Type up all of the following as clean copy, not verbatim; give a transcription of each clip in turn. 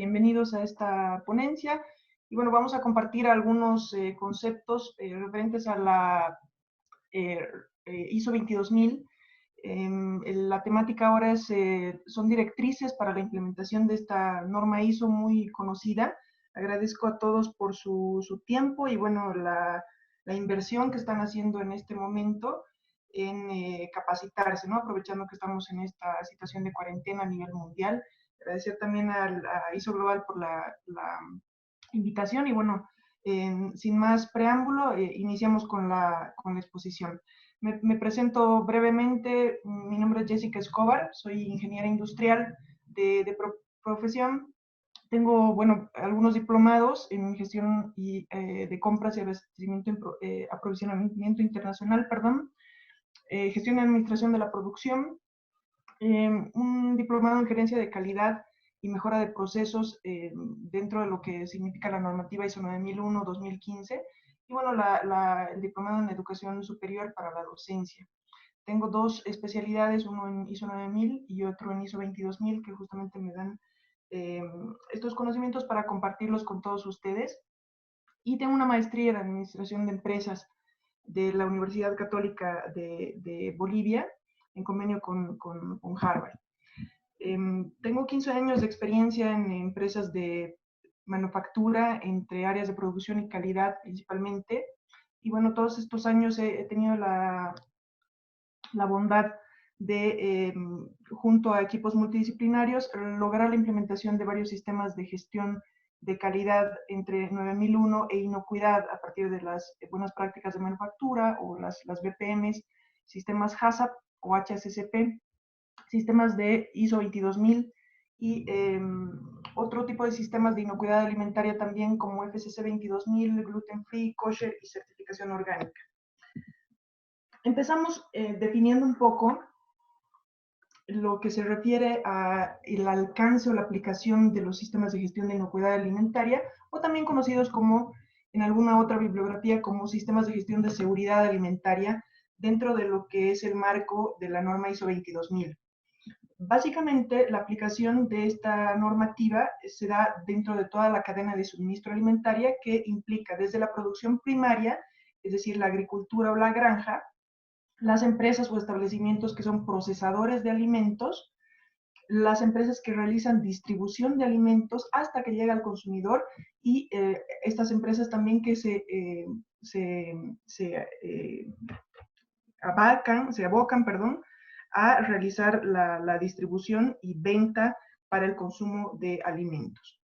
bienvenidos a esta ponencia. Y bueno, vamos a compartir algunos conceptos referentes a la ISO 22000. La temática ahora son directrices para la implementación de esta norma ISO muy conocida. Agradezco a todos por su tiempo y bueno, la inversión que están haciendo en este momento en capacitarse, ¿no? Aprovechando que estamos en esta situación de cuarentena a nivel mundial. Agradecer también a ISO Global por la invitación y bueno, sin más preámbulo, iniciamos con la exposición. Me presento brevemente. Mi nombre es Jessica Escobar, soy ingeniera industrial de profesión. Tengo, bueno, algunos diplomados en gestión de compras y aprovisionamiento internacional, perdón, gestión y administración de la producción, un diplomado en gerencia de calidad y mejora de procesos dentro de lo que significa la normativa ISO 9001-2015, y bueno, el diplomado en educación superior para la docencia. Tengo dos especialidades, uno en ISO 9000 y otro en ISO 22000, que justamente me dan estos conocimientos para compartirlos con todos ustedes. Y tengo una maestría en administración de empresas de la Universidad Católica de Bolivia, en convenio con Harvard. Tengo 15 años de experiencia en empresas de manufactura, entre áreas de producción y calidad principalmente. Y bueno, todos estos años he tenido la bondad de, junto a equipos multidisciplinarios, lograr la implementación de varios sistemas de gestión de calidad entre 9001 e inocuidad a partir de las buenas prácticas de manufactura o las BPMs, sistemas HACCP o HACCP, sistemas de ISO 22000 y otro tipo de sistemas de inocuidad alimentaria también como FSC 22000, gluten free, kosher y certificación orgánica. Empezamos definiendo un poco lo que se refiere al alcance o la aplicación de los sistemas de gestión de inocuidad alimentaria, o también conocidos como, en alguna otra bibliografía, como sistemas de gestión de seguridad alimentaria dentro de lo que es el marco de la norma ISO 22000. Básicamente, la aplicación de esta normativa se da dentro de toda la cadena de suministro alimentaria, que implica desde la producción primaria, es decir, la agricultura o la granja, las empresas o establecimientos que son procesadores de alimentos, las empresas que realizan distribución de alimentos hasta que llega al consumidor, y estas empresas también que se abocan, perdón, a realizar la distribución y venta para el consumo de alimentos.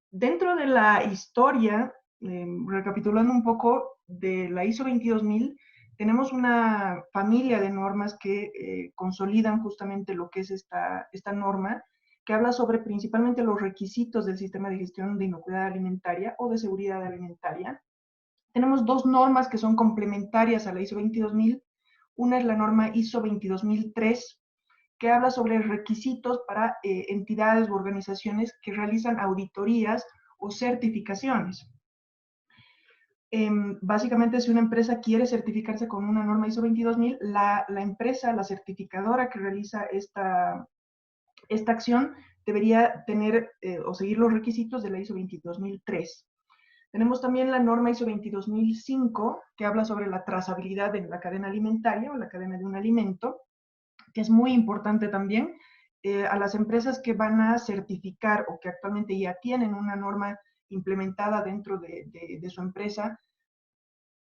Dentro de la historia, recapitulando un poco de la ISO 22000, tenemos una familia de normas que consolidan justamente lo que es esta norma, que habla sobre principalmente los requisitos del sistema de gestión de inocuidad alimentaria o de seguridad alimentaria. Tenemos dos normas que son complementarias a la ISO 22000. Una es la norma ISO 22003, que habla sobre requisitos para entidades u organizaciones que realizan auditorías o certificaciones. Básicamente, si una empresa quiere certificarse con una norma ISO 22000, la empresa, la certificadora que realiza esta acción, debería tener o seguir los requisitos de la ISO 22003. Tenemos también la norma ISO 22005, que habla sobre la trazabilidad en la cadena alimentaria o la cadena de un alimento, que es muy importante también. A las empresas que van a certificar o que actualmente ya tienen una norma implementada dentro de su empresa,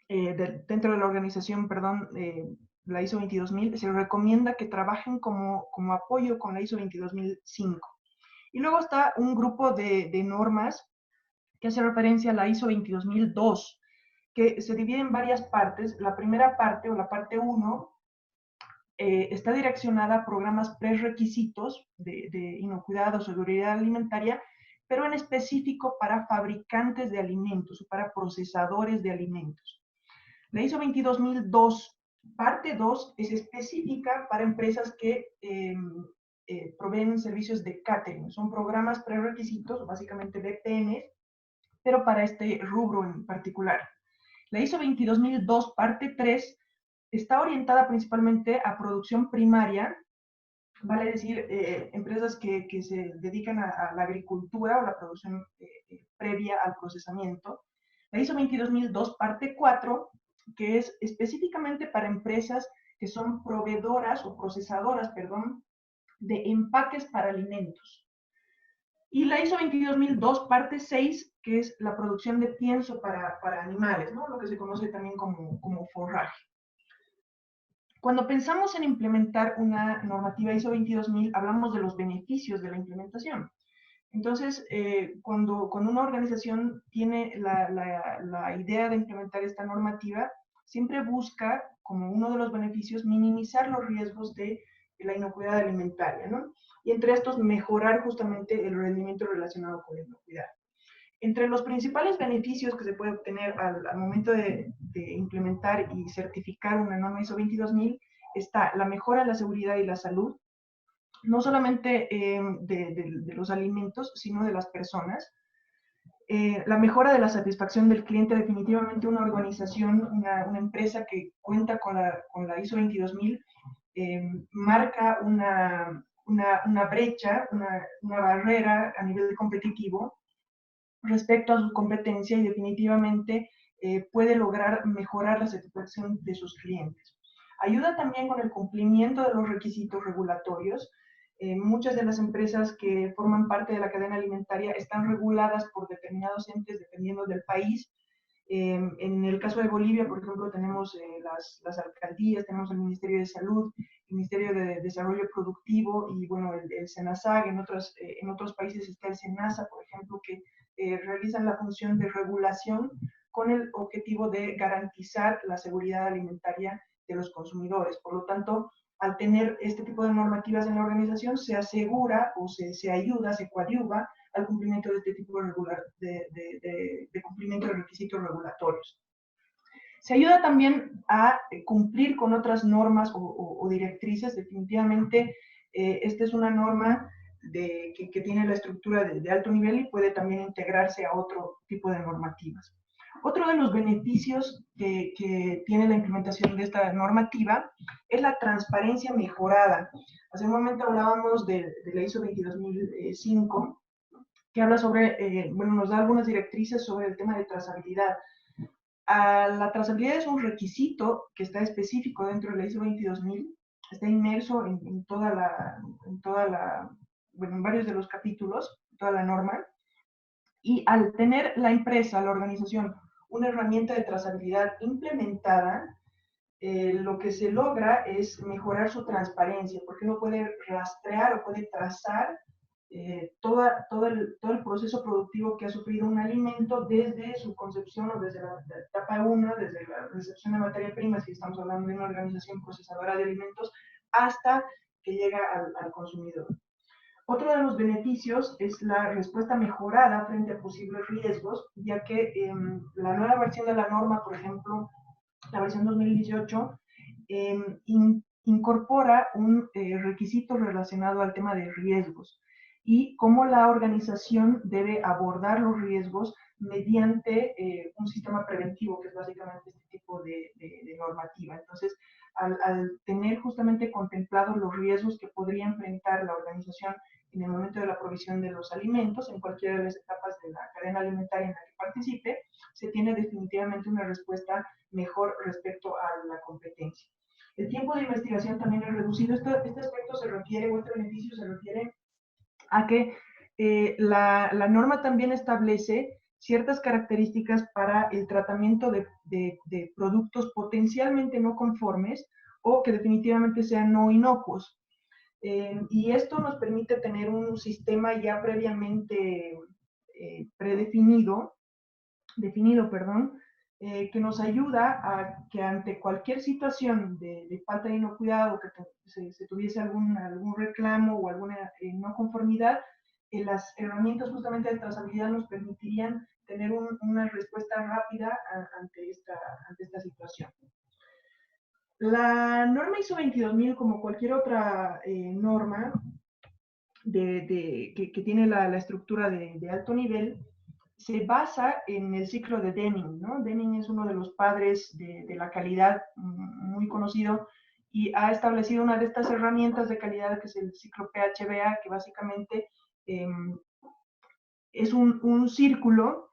dentro de la organización, perdón, la ISO 22000, se recomienda que trabajen como apoyo con la ISO 22005. Y luego está un grupo de normas que hace referencia a la ISO 22002, que se divide en varias partes. La primera parte, o la parte 1, está direccionada a programas prerequisitos de inocuidad o seguridad alimentaria, pero en específico para fabricantes de alimentos o para procesadores de alimentos. La ISO 22002, parte 2, es específica para empresas que proveen servicios de catering. Son programas prerequisitos, básicamente BPM, pero para este rubro en particular. La ISO 22002, parte 3, está orientada principalmente a producción primaria vale decir, empresas que se dedican a la agricultura o la producción previa al procesamiento. La ISO 22002 parte 4, que es específicamente para empresas que son proveedoras o procesadoras, perdón, de empaques para alimentos. Y la ISO 22002 parte 6, que es la producción de pienso para animales, ¿no? Lo que se conoce también como forraje. Cuando pensamos en implementar una normativa ISO 22000, hablamos de los beneficios de la implementación. Entonces, cuando una organización tiene la idea de implementar esta normativa, siempre busca, como uno de los beneficios, minimizar los riesgos de la inocuidad alimentaria, ¿no? Y entre estos, mejorar justamente el rendimiento relacionado con la inocuidad. Entre los principales beneficios que se puede obtener al momento de implementar y certificar una norma ISO 22000 está la mejora de la seguridad y la salud, no solamente de los alimentos, sino de las personas. La mejora de la satisfacción del cliente, definitivamente una organización, una empresa que cuenta con la ISO 22000, marca una brecha, una barrera a nivel competitivo respecto a su competencia y definitivamente puede lograr mejorar la satisfacción de sus clientes. Ayuda también con el cumplimiento de los requisitos regulatorios. Muchas de las empresas que forman parte de la cadena alimentaria están reguladas por determinados entes dependiendo del país. En el caso de Bolivia, por ejemplo, tenemos las alcaldías, tenemos el Ministerio de Salud, el Ministerio de Desarrollo Productivo y, bueno, el SENASAG. En otros países está el SENASA, por ejemplo, que realizan la función de regulación con el objetivo de garantizar la seguridad alimentaria de los consumidores. Por lo tanto, al tener este tipo de normativas en la organización, se asegura o se ayuda, se coadyuva al cumplimiento de este tipo de cumplimiento de requisitos regulatorios. Se ayuda también a cumplir con otras normas o directrices. Definitivamente, esta es una norma que tiene la estructura de alto nivel y puede también integrarse a otro tipo de normativas. Otro de los beneficios que tiene la implementación de esta normativa es la transparencia mejorada. Hace un momento hablábamos de la ISO 22005, que habla sobre, bueno, nos da algunas directrices sobre el tema de trazabilidad. La trazabilidad es un requisito que está específico dentro de la ISO 22000, está inmerso en bueno, en varios de los capítulos, toda la norma, y al tener la empresa, la organización, una herramienta de trazabilidad implementada, lo que se logra es mejorar su transparencia, porque uno puede rastrear o puede trazar todo el proceso productivo que ha sufrido un alimento desde su concepción o desde la etapa 1, desde la recepción de materia prima, si estamos hablando de una organización procesadora de alimentos, hasta que llega al consumidor. Otro de los beneficios es la respuesta mejorada frente a posibles riesgos, ya que la nueva versión de la norma, por ejemplo, la versión 2018, incorpora un requisito relacionado al tema de riesgos y cómo la organización debe abordar los riesgos mediante un sistema preventivo, que es básicamente este tipo de normativa. Entonces, al tener justamente contemplados los riesgos que podría enfrentar la organización en el momento de la provisión de los alimentos, en cualquiera de las etapas de la cadena alimentaria en la que participe, se tiene definitivamente una respuesta mejor respecto a la competencia. El tiempo de investigación también es reducido. Este aspecto se refiere, o este beneficio se refiere a que la norma también establece ciertas características para el tratamiento de productos potencialmente no conformes o que definitivamente sean no inocuos. Y esto nos permite tener un sistema ya previamente definido, que nos ayuda a que ante cualquier situación de falta de inocuidad o que se tuviese algún reclamo o alguna no conformidad, las herramientas justamente de trazabilidad nos permitirían tener una respuesta rápida ante esta situación. La norma ISO 22000, como cualquier otra norma que tiene la estructura de alto nivel, se basa en el ciclo de Deming, ¿no? Deming es uno de los padres de la calidad muy conocido y ha establecido una de estas herramientas de calidad que es el ciclo PHBA, que básicamente es un círculo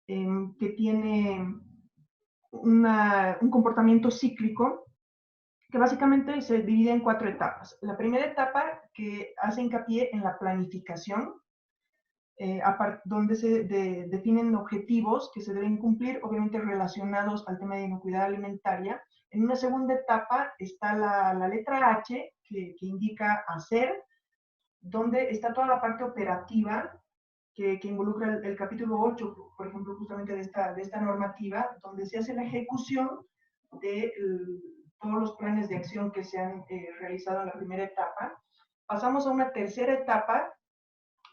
que tiene un comportamiento cíclico que básicamente se divide en 4 etapas. La primera etapa que hace hincapié en la planificación, donde se definen objetivos que se deben cumplir, obviamente relacionados al tema de inocuidad alimentaria. En una segunda etapa está la letra H, que indica hacer, donde está toda la parte operativa, que involucra el capítulo 8, por ejemplo, justamente de esta normativa, donde se hace la ejecución de todos los planes de acción que se han realizado en la primera etapa. Pasamos a una tercera etapa,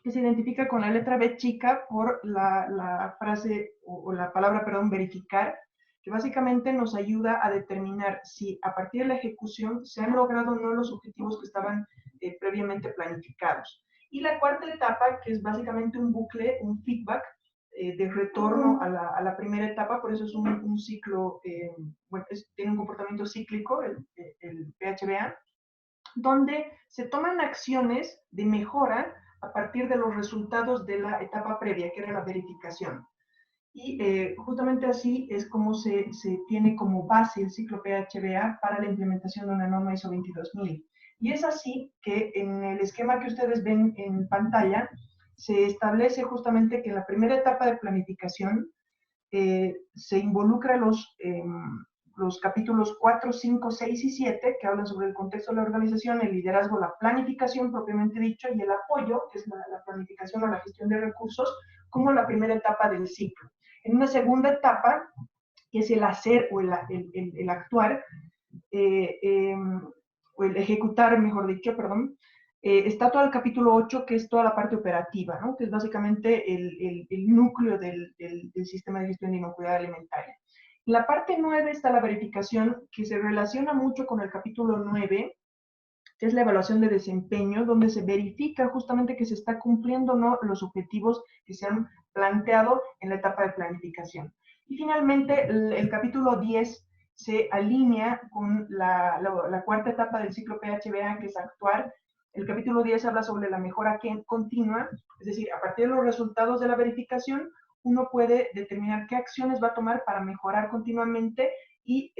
que se identifica con la letra B chica por la frase o la palabra, perdón, verificar, que básicamente nos ayuda a determinar si a partir de la ejecución se han logrado o no los objetivos que estaban previamente planificados. Y la cuarta etapa, que es básicamente un bucle, un feedback de retorno a la primera etapa, por eso es un ciclo, bueno, tiene un comportamiento cíclico, el PHBA, donde se toman acciones de mejora a partir de los resultados de la etapa previa, que era la verificación. Y justamente así es como se tiene como base el ciclo PHBA para la implementación de una norma ISO 22000. Y es así que en el esquema que ustedes ven en pantalla, se establece justamente que en la primera etapa de planificación se involucra los capítulos 4, 5, 6 y 7, que hablan sobre el contexto de la organización, el liderazgo, la planificación propiamente dicho, y el apoyo, que es la planificación o la gestión de recursos, como la primera etapa del ciclo. En una segunda etapa, que es el hacer o el actuar, o el ejecutar, mejor dicho, perdón, está todo el capítulo 8, que es toda la parte operativa, ¿no? Que es básicamente el núcleo del sistema de gestión de inocuidad alimentaria. En la parte 9 está la verificación, que se relaciona mucho con el capítulo 9, que es la evaluación de desempeño, donde se verifica justamente que se está cumpliendo o no los objetivos que se han planteado en la etapa de planificación. Y finalmente, el capítulo 10 se alinea con la cuarta etapa del ciclo PHBA, que es actuar. El capítulo 10 habla sobre la mejora continua, es decir, a partir de los resultados de la verificación, uno puede determinar qué acciones va a tomar para mejorar continuamente y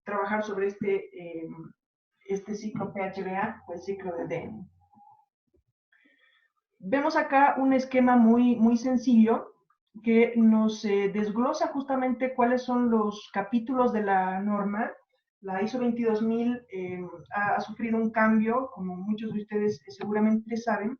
trabajar sobre este ciclo PHBA o el ciclo de DEN. Vemos acá un esquema muy sencillo que nos desglosa justamente cuáles son los capítulos de la norma. La ISO 22000 ha sufrido un cambio, como muchos de ustedes seguramente saben.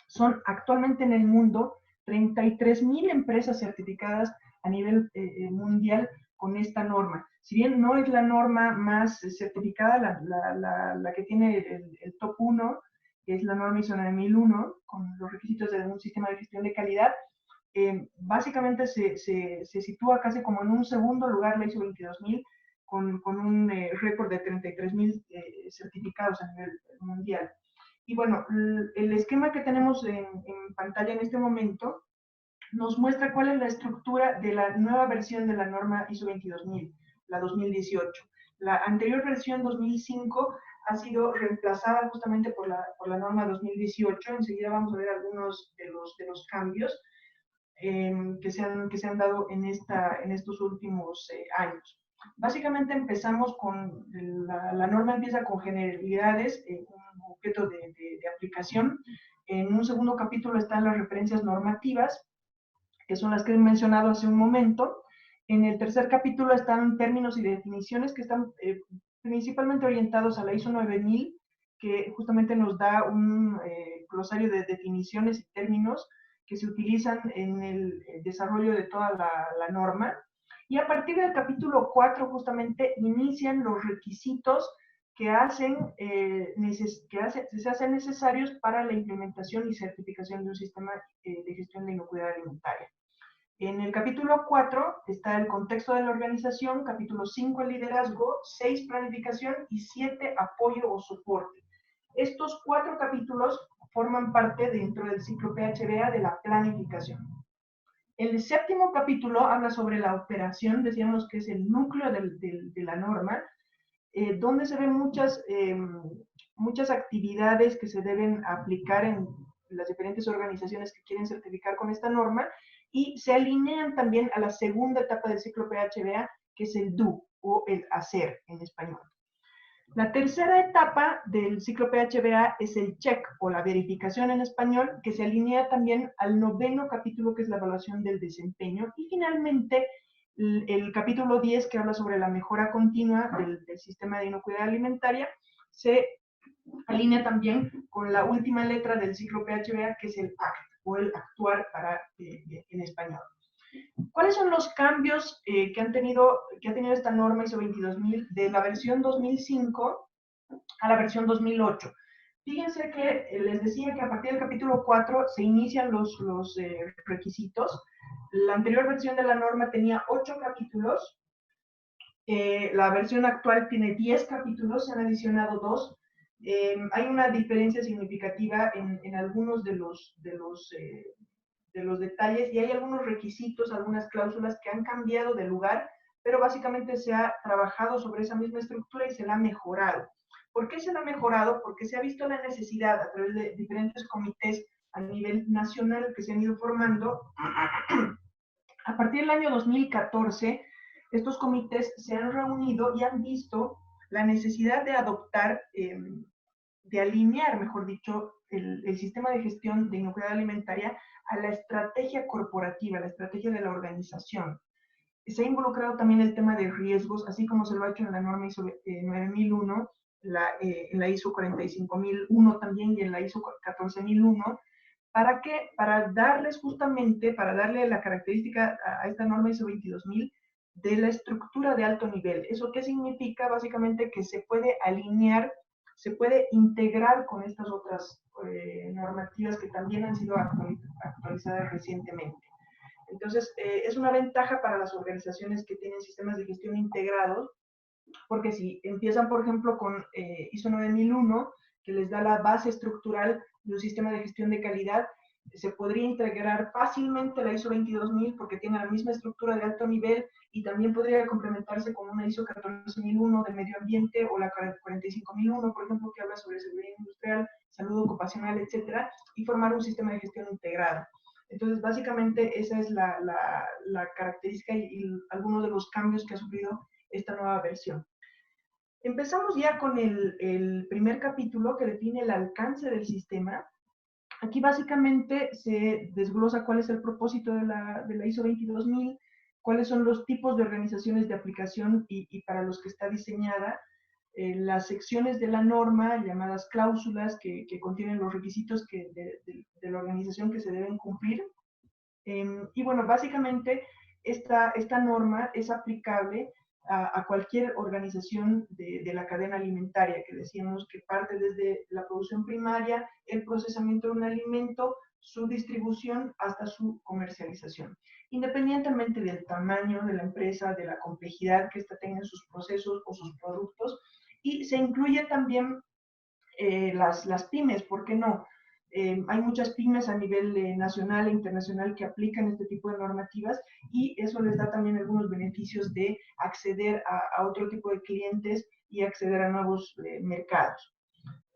Son actualmente en el mundo 33,000 empresas certificadas a nivel mundial con esta norma. Si bien no es la norma más certificada, la que tiene el top 1, que es la norma ISO 9001, con los requisitos de un sistema de gestión de calidad, básicamente se sitúa casi como en un segundo lugar la ISO 22000, con un récord de 33,000 certificados a nivel mundial. Y bueno, el esquema que tenemos en pantalla en este momento nos muestra cuál es la estructura de la nueva versión de la norma ISO 22000, la 2018. La anterior versión 2005 ha sido reemplazada justamente por la norma 2018. Enseguida vamos a ver algunos de los cambios que se han dado en estos últimos años. Básicamente empezamos con, la norma empieza con generalidades, un objeto de aplicación. En un segundo capítulo están las referencias normativas, que son las que he mencionado hace un momento. En el tercer capítulo están términos y definiciones que están principalmente orientados a la ISO 9000, que justamente nos da un glosario de definiciones y términos que se utilizan en el desarrollo de toda la norma. Y a partir del capítulo 4 justamente inician los requisitos que se hacen necesarios para la implementación y certificación de un sistema de gestión de inocuidad alimentaria. En el capítulo 4 está el contexto de la organización, capítulo 5 el liderazgo, 6 planificación y 7 apoyo o soporte. Estos 4 capítulos forman parte dentro del ciclo PHBA de la planificación. El séptimo capítulo habla sobre la operación, decíamos que es el núcleo de la norma, donde se ven muchas actividades que se deben aplicar en las diferentes organizaciones que quieren certificar con esta norma, y se alinean también a la segunda etapa del ciclo PHBA, que es el do, o el hacer en español. La tercera etapa del ciclo PHBA es el check, o la verificación en español, que se alinea también al 9º capítulo, que es la evaluación del desempeño, y finalmente el capítulo 10, que habla sobre la mejora continua del sistema de inocuidad alimentaria, se alinea también con la última letra del ciclo PHBA, que es el ACT, o el actuar en español. ¿Cuáles son los cambios que ha tenido esta norma ISO 22000 de la versión 2005 a la versión 2008? Fíjense que les decía que a partir del capítulo 4 se inician los requisitos. La anterior versión de la norma tenía 8 capítulos. La versión actual tiene 10 capítulos, se han adicionado 2. Hay una diferencia significativa en algunos de los detalles, y hay algunos requisitos, algunas cláusulas que han cambiado de lugar, pero básicamente se ha trabajado sobre esa misma estructura y se la ha mejorado. ¿Por qué se la ha mejorado? Porque se ha visto la necesidad a través de diferentes comités a nivel nacional que se han ido formando. A partir del año 2014, estos comités se han reunido y han visto la necesidad de adoptar, de alinear, mejor dicho, el sistema de gestión de inocuidad alimentaria a la estrategia corporativa, la estrategia de la organización. Se ha involucrado también el tema de riesgos, así como se lo ha hecho en la norma ISO 9001, en la ISO 45001 también, y en la ISO 14001. ¿Para qué? Para darles justamente, para darle la característica a esta norma ISO 22000 de la estructura de alto nivel. ¿Eso qué significa? Básicamente que se puede alinear, se puede integrar con estas otras normativas que también han sido actualizadas recientemente. Entonces, es una ventaja para las organizaciones que tienen sistemas de gestión integrados, porque si empiezan, por ejemplo, con ISO 9001, que les da la base estructural de un sistema de gestión de calidad, se podría integrar fácilmente la ISO 22000 porque tiene la misma estructura de alto nivel, y también podría complementarse con una ISO 14001 de medio ambiente, o la 45001, por ejemplo, que habla sobre seguridad industrial, salud ocupacional, etcétera, y formar un sistema de gestión integrado. Entonces, básicamente, esa es la característica y algunos de los cambios que ha sufrido esta nueva versión. Empezamos ya con el primer capítulo, que define el alcance del sistema. Aquí básicamente se desglosa cuál es el propósito de la ISO 22000, cuáles son los tipos de organizaciones de aplicación y para los que está diseñada, las secciones de la norma, llamadas cláusulas, que contienen los requisitos de la organización que se deben cumplir. Y bueno, básicamente esta norma es aplicable a cualquier organización de la cadena alimentaria, que decíamos que parte desde la producción primaria, el procesamiento de un alimento, su distribución hasta su comercialización, independientemente del tamaño de la empresa, de la complejidad que ésta tenga en sus procesos o sus productos. Y se incluye también las pymes, ¿por qué no? Hay muchas pymes a nivel nacional e internacional que aplican este tipo de normativas, y eso les da también algunos beneficios de acceder a otro tipo de clientes y acceder a nuevos mercados.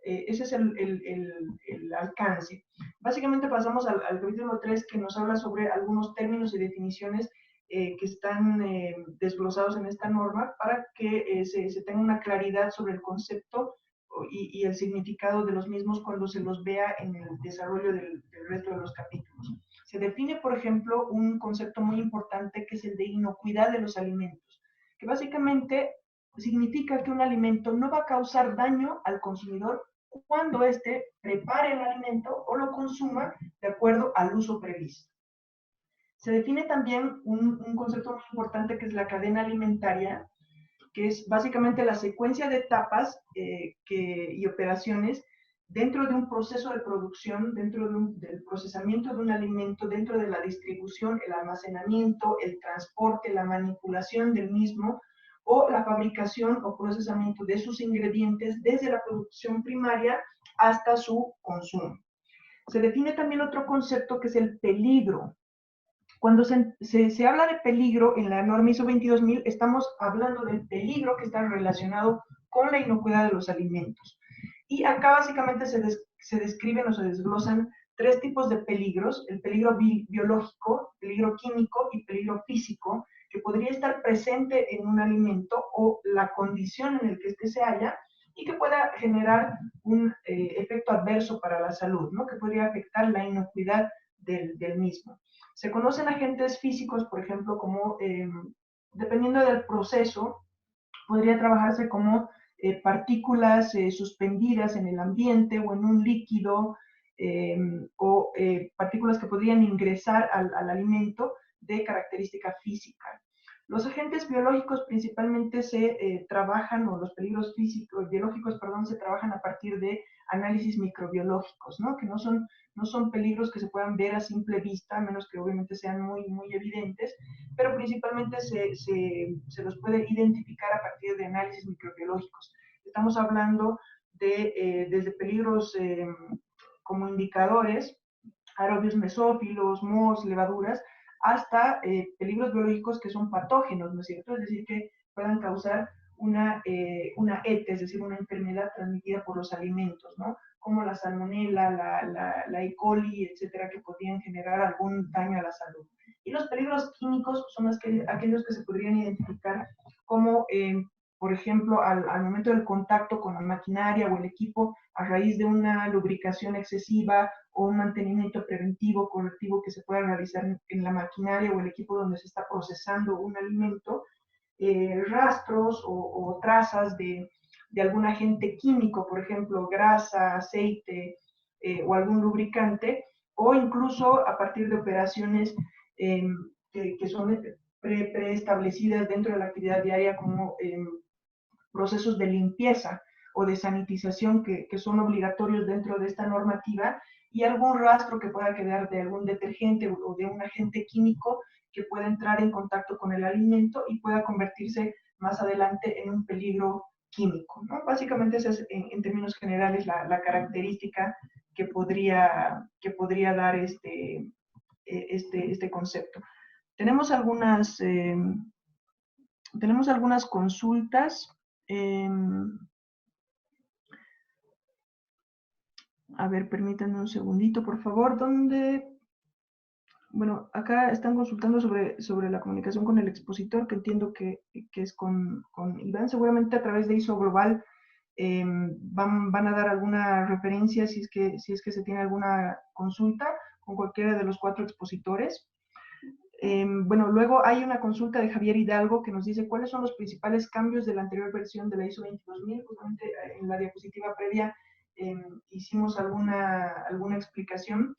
Ese es el alcance. Básicamente pasamos al capítulo 3, que nos habla sobre algunos términos y definiciones que están desglosados en esta norma, para que se tenga una claridad sobre el concepto y el significado de los mismos cuando se los vea en el desarrollo del resto de los capítulos. Se define, por ejemplo, un concepto muy importante, que es el de inocuidad de los alimentos, que básicamente significa que un alimento no va a causar daño al consumidor cuando éste prepare el alimento o lo consuma de acuerdo al uso previsto. Se define también un concepto muy importante, que es la cadena alimentaria, que es básicamente la secuencia de etapas y operaciones dentro de un proceso de producción, dentro del procesamiento de un alimento, dentro de la distribución, el almacenamiento, el transporte, la manipulación del mismo, o la fabricación o procesamiento de sus ingredientes desde la producción primaria hasta su consumo. Se define también otro concepto, que es el peligro. Cuando se habla de peligro en la norma ISO 22000, estamos hablando del peligro que está relacionado con la inocuidad de los alimentos. Y acá básicamente se describen o se desglosan tres tipos de peligros: el peligro biológico, peligro químico y peligro físico, que podría estar presente en un alimento o la condición en la que éste se halla, y que pueda generar un efecto adverso para la salud, ¿no? Que podría afectar la inocuidad del mismo. Se conocen agentes físicos, por ejemplo, como, dependiendo del proceso, podría trabajarse como partículas suspendidas en el ambiente o en un líquido, o partículas que podrían ingresar al alimento de característica física. Los agentes biológicos principalmente se trabajan, o los peligros físicos, biológicos, perdón, se trabajan a partir de análisis microbiológicos, ¿no? Que no son peligros que se puedan ver a simple vista, a menos que obviamente sean muy, muy evidentes, pero principalmente se los puede identificar a partir de análisis microbiológicos. Estamos hablando de desde peligros como indicadores, aerobios mesófilos, mohos, levaduras, hasta peligros biológicos que son patógenos, ¿no es cierto? Es decir, que puedan causar una ET, es decir, una enfermedad transmitida por los alimentos, ¿no? Como la salmonela, la E. coli, etcétera, que podrían generar algún daño a la salud. Y los peligros químicos son aquellos que se podrían identificar como, por ejemplo, al momento del contacto con la maquinaria o el equipo, a raíz de una lubricación excesiva o un mantenimiento preventivo, correctivo que se pueda realizar en la maquinaria o el equipo donde se está procesando un alimento, rastros o trazas de algún agente químico, por ejemplo, grasa, aceite o algún lubricante, o incluso a partir de operaciones que son preestablecidas dentro de la actividad diaria, como procesos de limpieza o de sanitización que son obligatorios dentro de esta normativa, y algún rastro que pueda quedar de algún detergente o de un agente químico que pueda entrar en contacto con el alimento y pueda convertirse más adelante en un peligro químico, ¿no? Básicamente esa es, en términos generales, la característica que podría dar este concepto. Tenemos algunas consultas. A ver, permítanme un segundito, por favor. Bueno, acá están consultando sobre la comunicación con el expositor, que entiendo que es con Iván. Seguramente a través de ISO Global van a dar alguna referencia si es que se tiene alguna consulta con cualquiera de los 4 expositores. Bueno, luego hay una consulta de Javier Hidalgo que nos dice cuáles son los principales cambios de la anterior versión de la ISO 22000. Justamente en la diapositiva previa hicimos alguna explicación.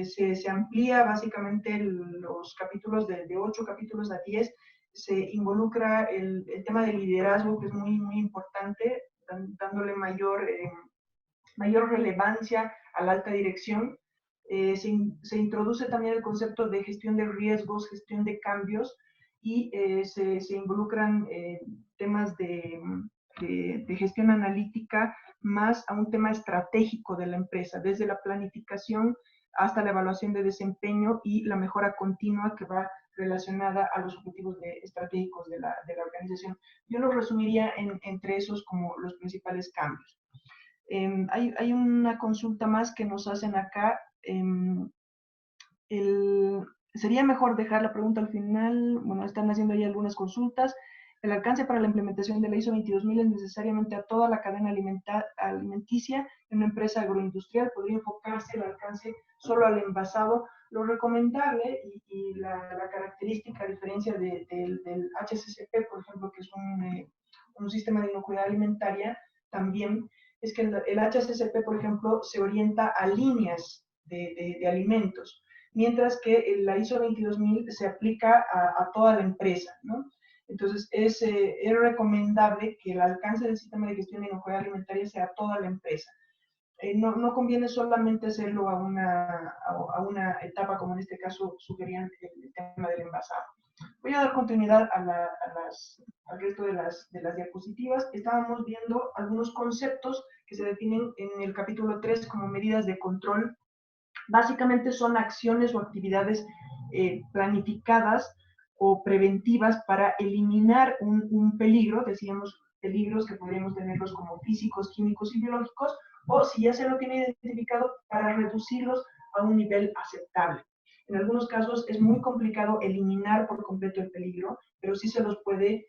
Se amplía básicamente los capítulos de 8 capítulos a 10. Se involucra el tema del liderazgo, que es muy, muy importante, dándole mayor relevancia a la alta dirección. Se introduce también el concepto de gestión de riesgos, gestión de cambios, y se involucran temas de gestión analítica, más a un tema estratégico de la empresa, desde la planificación hasta la evaluación de desempeño y la mejora continua, que va relacionada a los objetivos estratégicos de la organización. Yo lo resumiría entre esos como los principales cambios. Hay una consulta más que nos hacen acá. Sería mejor dejar la pregunta al final. Bueno, están haciendo ahí algunas consultas. El alcance para la implementación de la ISO 22000 es necesariamente a toda la cadena alimenticia en una empresa agroindustrial. ¿Podría enfocarse el alcance solo al envasado? Lo recomendable y la característica, a diferencia del HACCP, por ejemplo, que es un sistema de inocuidad alimentaria, también es que el HACCP, por ejemplo, se orienta a líneas de alimentos, mientras que la ISO 22000 se aplica a toda la empresa, ¿no? Entonces, es recomendable que el alcance del sistema de gestión de inocuidad alimentaria sea a toda la empresa. No conviene solamente hacerlo a una etapa, como en este caso sugerían el tema del envasado. Voy a dar continuidad al resto de las diapositivas. Estábamos viendo algunos conceptos que se definen en el capítulo 3 como medidas de control. Básicamente son acciones o actividades planificadas o preventivas para eliminar un peligro. Decíamos peligros que podríamos tenerlos como físicos, químicos y biológicos, o si ya se lo tiene identificado, para reducirlos a un nivel aceptable. En algunos casos es muy complicado eliminar por completo el peligro, pero sí se los puede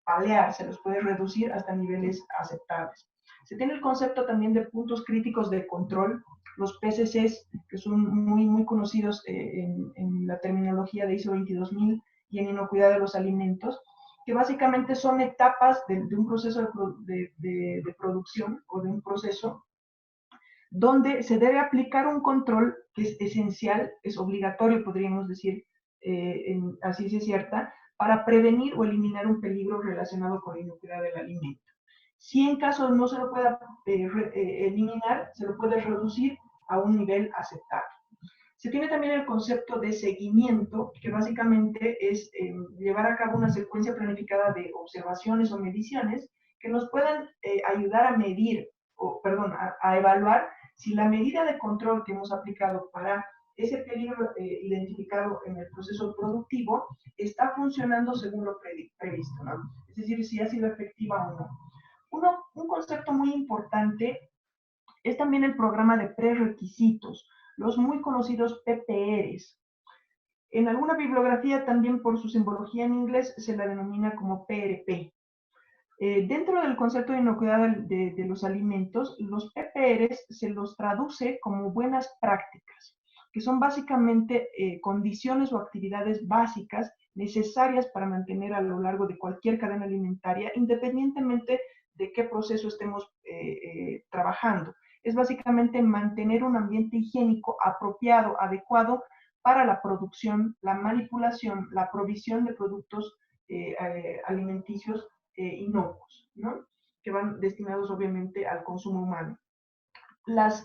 paliar, se los puede reducir hasta niveles aceptables. Se tiene el concepto también de puntos críticos de control, los PCCs, que son muy conocidos en la terminología de ISO 22000 y en inocuidad de los alimentos, que básicamente son etapas de un proceso de producción o de un proceso donde se debe aplicar un control que es esencial, es obligatorio, podríamos decir, así es cierta, para prevenir o eliminar un peligro relacionado con la inocuidad del alimento. Si en caso no se lo pueda eliminar, se lo puede reducir a un nivel aceptable. Se tiene también el concepto de seguimiento, que básicamente es llevar a cabo una secuencia planificada de observaciones o mediciones que nos puedan ayudar a medir, a evaluar si la medida de control que hemos aplicado para ese peligro identificado en el proceso productivo está funcionando según lo previsto, ¿no? Es decir, si ha sido efectiva o no. Un concepto muy importante es también el programa de prerequisitos, los muy conocidos PPRs. En alguna bibliografía, también por su simbología en inglés, se la denomina como PRP. Dentro del concepto de inocuidad de los alimentos, los PPRs se los traduce como buenas prácticas, que son básicamente condiciones o actividades básicas necesarias para mantener a lo largo de cualquier cadena alimentaria, independientemente de qué proceso estemos trabajando. Es básicamente mantener un ambiente higiénico apropiado, adecuado para la producción, la manipulación, la provisión de productos alimenticios inocuos, ¿no? Que van destinados obviamente al consumo humano. Los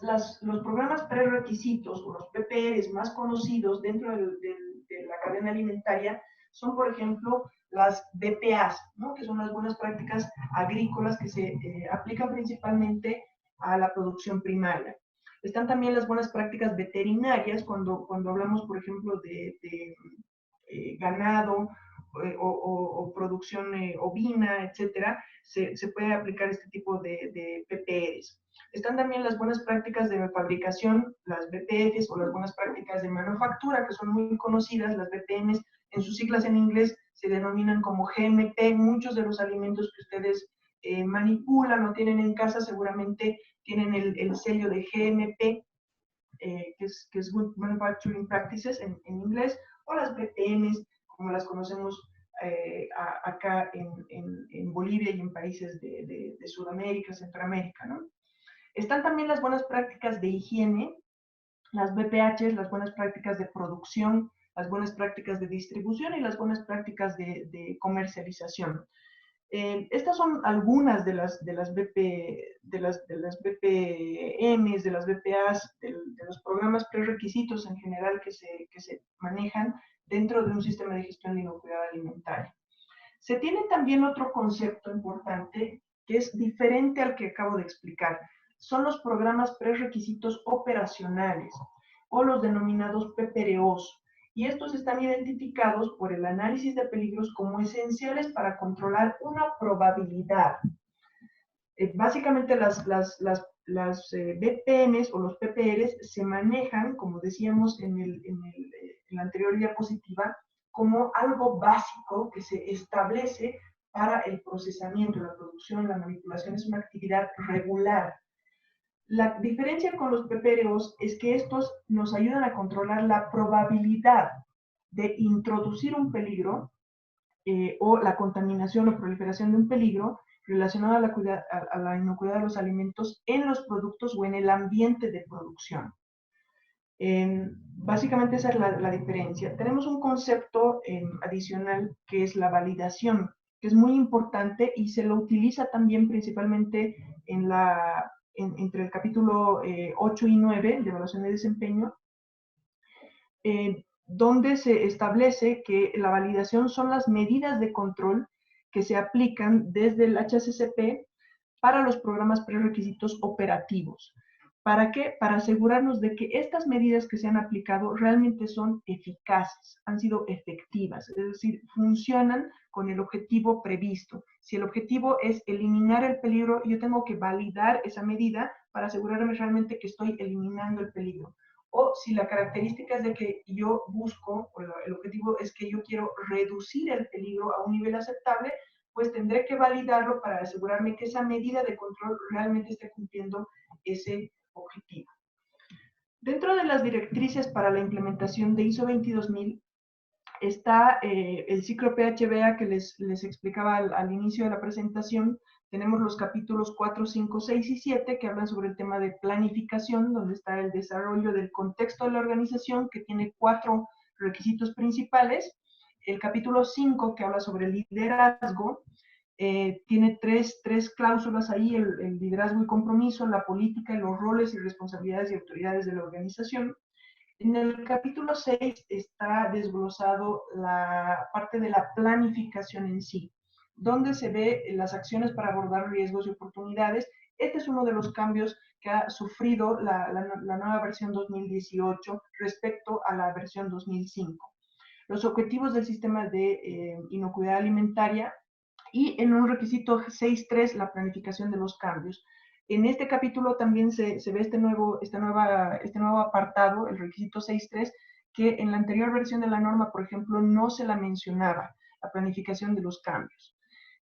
programas prerequisitos o los PPRs más conocidos dentro de la cadena alimentaria son, por ejemplo, las BPAs, ¿no? Que son las buenas prácticas agrícolas que se aplican principalmente a la producción primaria. Están también las buenas prácticas veterinarias cuando hablamos, por ejemplo, de ganado o producción ovina, etcétera, se puede aplicar este tipo de PPRs. Están también las buenas prácticas de fabricación, las BPFs, o las buenas prácticas de manufactura, que son muy conocidas, las BPMs, en sus siglas en inglés se denominan como GMP. Muchos de los alimentos que ustedes manipulan o tienen en casa seguramente tienen el sello de GMP, que es Good Manufacturing Practices en inglés, o las BPMs, como las conocemos acá en Bolivia y en países de Sudamérica, Centroamérica, ¿no? Están también las buenas prácticas de higiene, las BPHs, las buenas prácticas de producción, las buenas prácticas de distribución y las buenas prácticas de comercialización. Estas son algunas de las BPMs, de las BPAs, de los programas prerequisitos en general que se manejan dentro de un sistema de gestión de inocuidad alimentaria. Se tiene también otro concepto importante que es diferente al que acabo de explicar. Son los programas prerequisitos operacionales o los denominados PPROs. Y estos están identificados por el análisis de peligros como esenciales para controlar una probabilidad. Básicamente las BPMs o los PPRs se manejan, como decíamos en la anterior diapositiva, como algo básico que se establece para el procesamiento, la producción, la manipulación. Es una actividad regular. La diferencia con los PPROs es que estos nos ayudan a controlar la probabilidad de introducir un peligro o la contaminación o proliferación de un peligro relacionado a la inocuidad de los alimentos en los productos o en el ambiente de producción. Básicamente esa es la diferencia. Tenemos un concepto adicional que es la validación, que es muy importante y se lo utiliza también principalmente entre el capítulo 8 y 9 de evaluación de desempeño, donde se establece que la validación son las medidas de control que se aplican desde el HACCP para los programas prerequisitos operativos. ¿Para qué? Para asegurarnos de que estas medidas que se han aplicado realmente son eficaces, han sido efectivas, es decir, funcionan con el objetivo previsto. Si el objetivo es eliminar el peligro, yo tengo que validar esa medida para asegurarme realmente que estoy eliminando el peligro. O si la característica es de que yo busco, o el objetivo es que yo quiero reducir el peligro a un nivel aceptable, pues tendré que validarlo para asegurarme que esa medida de control realmente esté cumpliendo ese objetivo. Dentro de las directrices para la implementación de ISO 22000 está el ciclo PHBA que les explicaba al inicio de la presentación. Tenemos los capítulos 4, 5, 6 y 7 que hablan sobre el tema de planificación, donde está el desarrollo del contexto de la organización, que tiene 4 requisitos principales. El capítulo 5, que habla sobre el liderazgo, tiene tres cláusulas ahí: el liderazgo y compromiso, la política y los roles y responsabilidades y autoridades de la organización. En el capítulo 6 está desglosado la parte de la planificación en sí, donde se ve las acciones para abordar riesgos y oportunidades. Este es uno de los cambios que ha sufrido la nueva versión 2018 respecto a la versión 2005. Los objetivos del sistema de inocuidad alimentaria, y en un requisito 6.3, la planificación de los cambios. En este capítulo también se ve este nuevo apartado, el requisito 6.3, que en la anterior versión de la norma, por ejemplo, no se la mencionaba, la planificación de los cambios.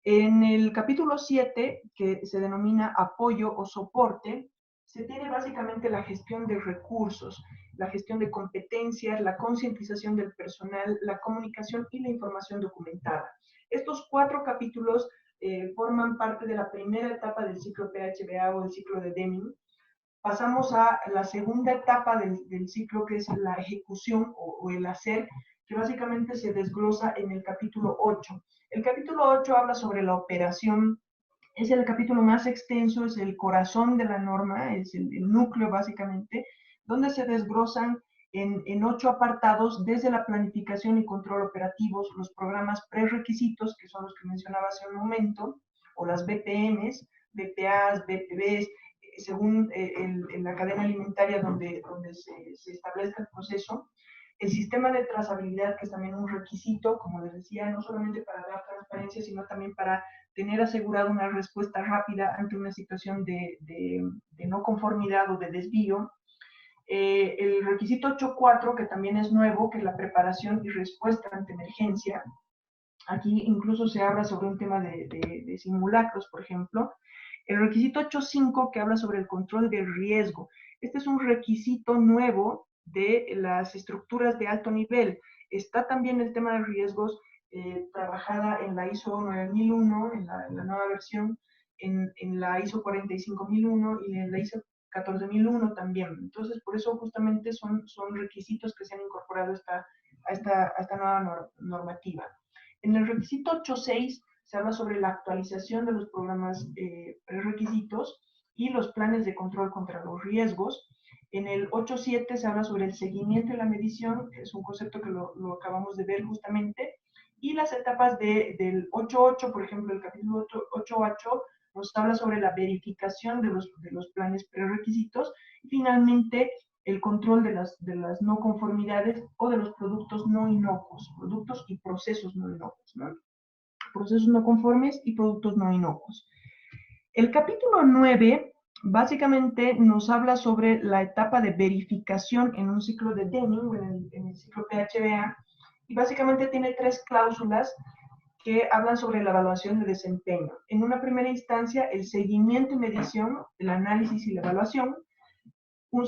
En el capítulo 7, que se denomina apoyo o soporte, se tiene básicamente la gestión de recursos, la gestión de competencias, la concientización del personal, la comunicación y la información documentada. Estos 4 capítulos forman parte de la primera etapa del ciclo PHBA o del ciclo de Deming. Pasamos a la segunda etapa del ciclo, que es la ejecución o el hacer, que básicamente se desglosa en el capítulo 8. El capítulo 8 habla sobre la operación. Es el capítulo más extenso, es el corazón de la norma, es el núcleo básicamente, donde se desglosan en 8 apartados, desde la planificación y control operativos, los programas prerequisitos, que son los que mencionaba hace un momento, o las BPMs, BPAs, BPBs, según en la cadena alimentaria donde se establezca el proceso. El sistema de trazabilidad, que es también un requisito, como les decía, no solamente para dar transparencia, sino también para tener asegurada una respuesta rápida ante una situación de no conformidad o de desvío. El requisito 8.4, que también es nuevo, que es la preparación y respuesta ante emergencia. Aquí incluso se habla sobre un tema de simulacros, por ejemplo. El requisito 8.5, que habla sobre el control del riesgo. Este es un requisito nuevo de las estructuras de alto nivel. Está también el tema de riesgos trabajada en la ISO 9001, en la nueva versión, en la ISO 45001 y en la ISO 14001 también. Entonces, por eso justamente son requisitos que se han incorporado a esta nueva normativa. En el requisito 8.6 se habla sobre la actualización de los programas prerequisitos y los planes de control contra los riesgos. En el 8.7 se habla sobre el seguimiento y la medición, que es un concepto que lo acabamos de ver justamente. Y las etapas del 8.8, por ejemplo, el capítulo 8.8 nos habla sobre la verificación de los planes prerequisitos. Y finalmente, el control de las no conformidades o de los productos no inocuos, productos y procesos no inocuos, ¿no? Procesos no conformes y productos no inocuos. El capítulo 9 básicamente nos habla sobre la etapa de verificación en un ciclo de Deming, en el ciclo PHBA, y básicamente tiene 3 cláusulas que hablan sobre la evaluación de desempeño. En una primera instancia, el seguimiento y medición, el análisis y la evaluación. Una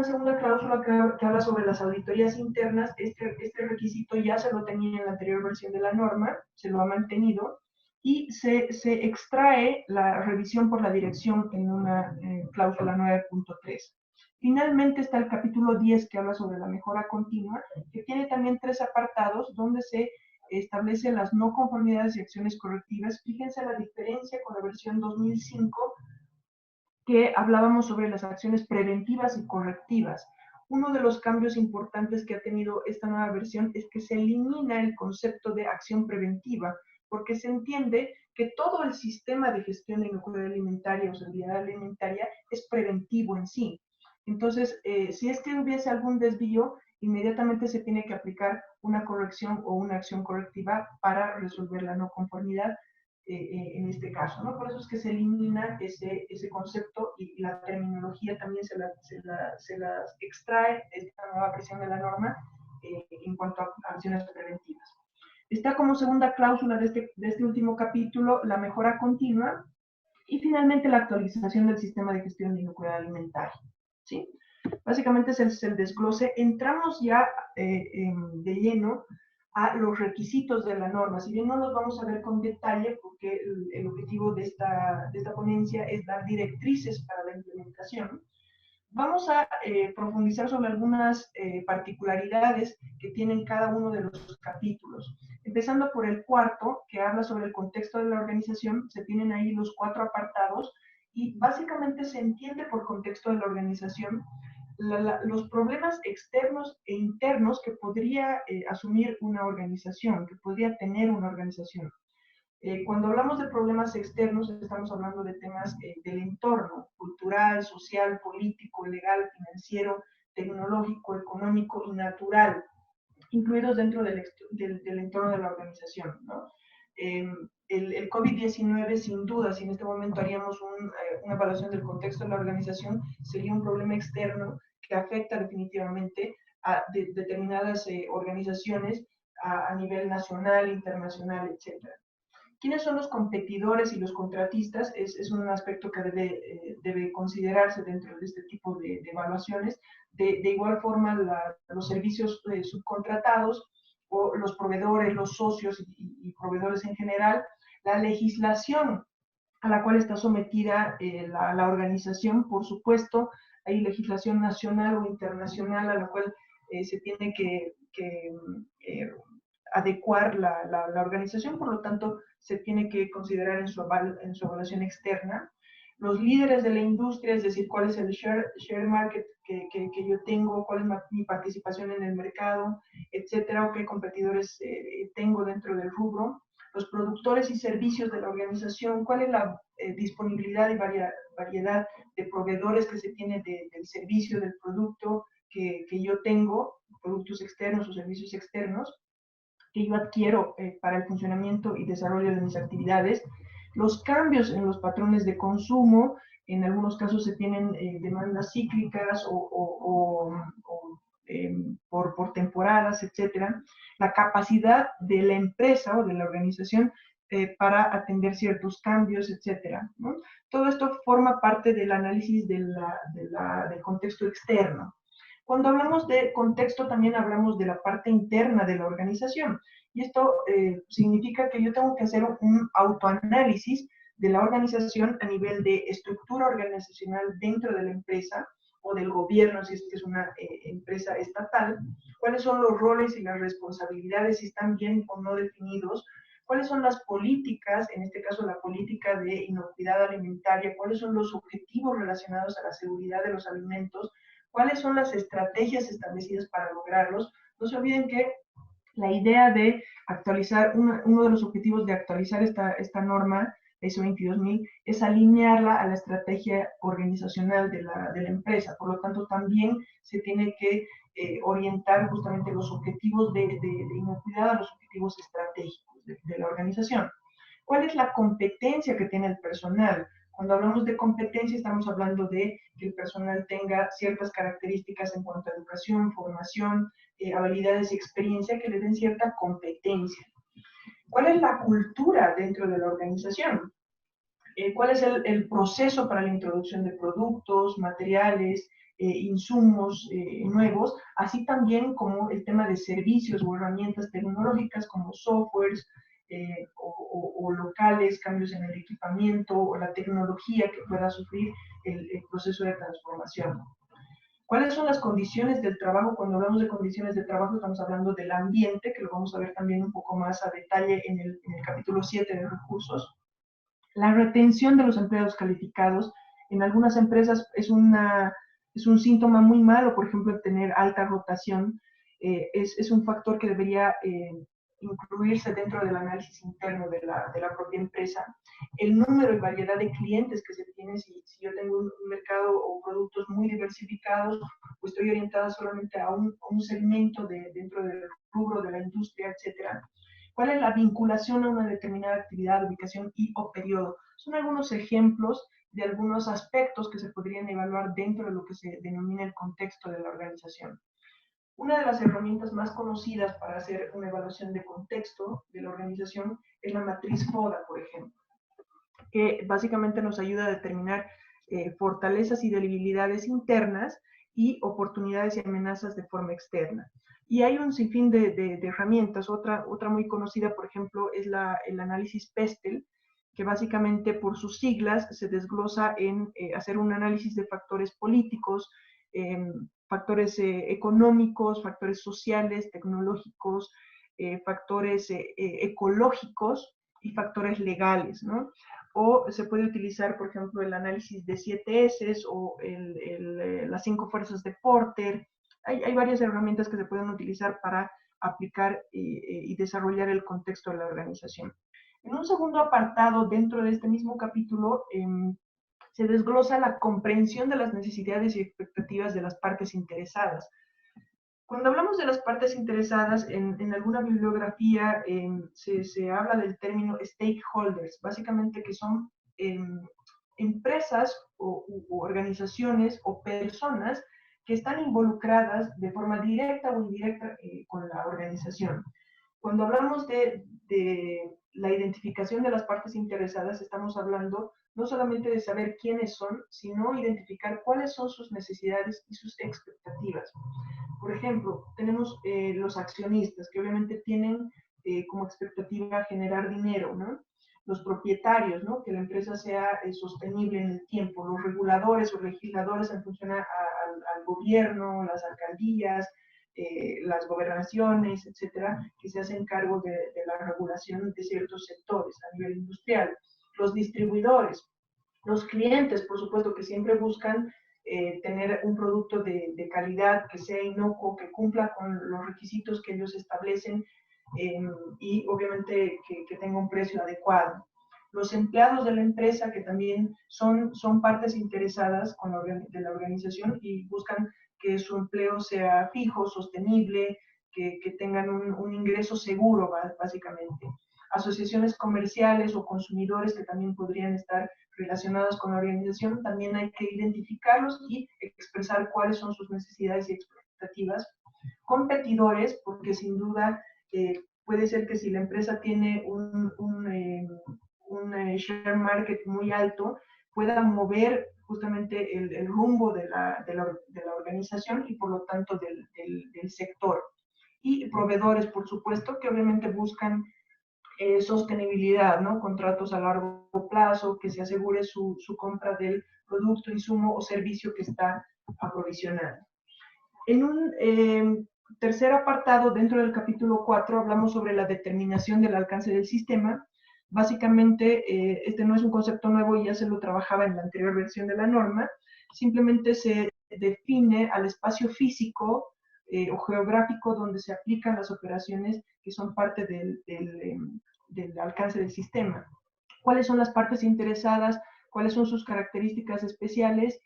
segunda cláusula que habla sobre las auditorías internas. Este requisito ya se lo tenía en la anterior versión de la norma, se lo ha mantenido, y se extrae la revisión por la dirección en una cláusula 9.3. Finalmente está el capítulo 10, que habla sobre la mejora continua, que tiene también 3 apartados donde se establecen las no conformidades y acciones correctivas. Fíjense la diferencia con la versión 2005, que hablábamos sobre las acciones preventivas y correctivas. Uno de los cambios importantes que ha tenido esta nueva versión es que se elimina el concepto de acción preventiva, porque se entiende que todo el sistema de gestión de inocuidad alimentaria o seguridad alimentaria es preventivo en sí. Entonces, si es que hubiese algún desvío, inmediatamente se tiene que aplicar una corrección o una acción correctiva para resolver la no conformidad, en este caso, ¿no? Por eso es que se elimina ese concepto y la terminología también se las extrae esta nueva presión de la norma en cuanto a acciones preventivas. Está como segunda cláusula de este último capítulo la mejora continua y finalmente la actualización del sistema de gestión de inocuidad alimentaria, ¿sí? Básicamente es el desglose. Entramos ya de lleno a los requisitos de la norma. Si bien no los vamos a ver con detalle, porque el objetivo de esta ponencia es dar directrices para la implementación, vamos a profundizar sobre algunas particularidades que tienen cada uno de los capítulos. Empezando por el cuarto, que habla sobre el contexto de la organización, se tienen ahí los 4 apartados y básicamente se entiende por contexto de la organización los problemas externos e internos que podría asumir una organización, que podría tener una organización. Cuando hablamos de problemas externos, estamos hablando de temas del entorno, cultural, social, político, legal, financiero, tecnológico, económico y natural, incluidos dentro del entorno de la organización, ¿no? El COVID-19, sin duda, si en este momento haríamos una evaluación del contexto de la organización, sería un problema externo que afecta definitivamente a determinadas organizaciones a nivel nacional, internacional, etc. ¿Quiénes son los competidores y los contratistas? Es un aspecto que debe considerarse dentro de este tipo de evaluaciones. De igual forma, los servicios subcontratados o los proveedores, los socios y proveedores en general, la legislación a la cual está sometida la organización, por supuesto, hay legislación nacional o internacional a la cual se tiene que adecuar la organización, por lo tanto, se tiene que considerar en su evaluación externa. Los líderes de la industria, es decir, cuál es el share market que yo tengo, cuál es mi participación en el mercado, etcétera, o qué competidores tengo dentro del rubro. Los productores y servicios de la organización, cuál es la disponibilidad y variedad de proveedores que se tiene del servicio, del producto que yo tengo, productos externos o servicios externos, que yo adquiero para el funcionamiento y desarrollo de mis actividades, los cambios en los patrones de consumo, en algunos casos se tienen demandas cíclicas por temporadas, etcétera, la capacidad de la empresa o de la organización para atender ciertos cambios, etcétera, ¿no? Todo esto forma parte del análisis del contexto externo. Cuando hablamos de contexto, también hablamos de la parte interna de la organización. Y esto significa que yo tengo que hacer un autoanálisis de la organización a nivel de estructura organizacional dentro de la empresa o del gobierno, si es que es una empresa estatal, cuáles son los roles y las responsabilidades, si están bien o no definidos, cuáles son las políticas, en este caso la política de inocuidad alimentaria, cuáles son los objetivos relacionados a la seguridad de los alimentos, cuáles son las estrategias establecidas para lograrlos. No se olviden que la idea de actualizar, uno de los objetivos de actualizar esta norma, ISO 22000, es alinearla a la estrategia organizacional de la empresa. Por lo tanto, también se tiene que orientar justamente los objetivos de inocuidad a los objetivos estratégicos de la organización. ¿Cuál es la competencia que tiene el personal? Cuando hablamos de competencia, estamos hablando de que el personal tenga ciertas características en cuanto a educación, formación, habilidades y experiencia que le den cierta competencia. ¿Cuál es la cultura dentro de la organización? ¿Cuál es el proceso para la introducción de productos, materiales, insumos nuevos, así también como el tema de servicios o herramientas tecnológicas como softwares, o locales, cambios en el equipamiento o la tecnología que pueda sufrir el proceso de transformación? ¿Cuáles son las condiciones del trabajo? Cuando hablamos de condiciones de trabajo estamos hablando del ambiente, que lo vamos a ver también un poco más a detalle en el capítulo 7 de recursos. La retención de los empleados calificados. En algunas empresas es un síntoma muy malo, por ejemplo, tener alta rotación. Es un factor que debería incluirse dentro del análisis interno de la propia empresa. El número y variedad de clientes que se tiene, si yo tengo un mercado o productos muy diversificados, o estoy orientada solamente a un segmento dentro del rubro de la industria, etcétera. ¿Cuál es la vinculación a una determinada actividad, ubicación y o periodo? Son algunos ejemplos de algunos aspectos que se podrían evaluar dentro de lo que se denomina el contexto de la organización. Una de las herramientas más conocidas para hacer una evaluación de contexto de la organización es la matriz FODA, por ejemplo, que básicamente nos ayuda a determinar fortalezas y debilidades internas y oportunidades y amenazas de forma externa. Y hay un sinfín de herramientas. Otra muy conocida, por ejemplo, es el análisis PESTEL, que básicamente por sus siglas se desglosa en hacer un análisis de factores políticos, factores económicos, factores sociales, tecnológicos, factores ecológicos y factores legales, ¿no? O se puede utilizar, por ejemplo, el análisis de 7 S o las 5 fuerzas de Porter. Hay varias herramientas que se pueden utilizar para aplicar y desarrollar el contexto de la organización. En un segundo apartado, dentro de este mismo capítulo, se desglosa la comprensión de las necesidades y expectativas de las partes interesadas. Cuando hablamos de las partes interesadas, en alguna bibliografía se habla del término stakeholders, básicamente que son empresas o organizaciones o personas que están involucradas de forma directa o indirecta con la organización. Cuando hablamos de la identificación de las partes interesadas, estamos hablando no solamente de saber quiénes son, sino identificar cuáles son sus necesidades y sus expectativas. Por ejemplo, tenemos los accionistas, que obviamente tienen como expectativa generar dinero, ¿no? Los propietarios, ¿no? Que la empresa sea sostenible en el tiempo. Los reguladores o legisladores en función al gobierno, las alcaldías, las gobernaciones, etcétera, que se hacen cargo de la regulación de ciertos sectores a nivel industrial. Los distribuidores, los clientes, por supuesto, que siempre buscan tener un producto de calidad, que sea inocuo, que cumpla con los requisitos que ellos establecen eh, y obviamente que tenga un precio adecuado. Los empleados de la empresa, que también son partes interesadas de la organización y buscan que su empleo sea fijo, sostenible, que tengan un ingreso seguro, básicamente. Asociaciones comerciales o consumidores que también podrían estar relacionadas con la organización, también hay que identificarlos y expresar cuáles son sus necesidades y expectativas. Competidores, porque sin duda puede ser que si la empresa tiene un share market muy alto, pueda mover justamente el rumbo de la organización y por lo tanto del sector. Y proveedores, por supuesto, que obviamente buscan sostenibilidad, ¿no? Contratos a largo plazo, que se asegure su compra del producto, insumo o servicio que está aprovisionando. En un tercer apartado, dentro del capítulo 4, hablamos sobre la determinación del alcance del sistema. Básicamente, este no es un concepto nuevo y ya se lo trabajaba en la anterior versión de la norma. Simplemente se define al espacio físico o geográfico donde se aplican las operaciones que son parte del alcance del sistema. ¿Cuáles son las partes interesadas? ¿Cuáles son sus características especiales?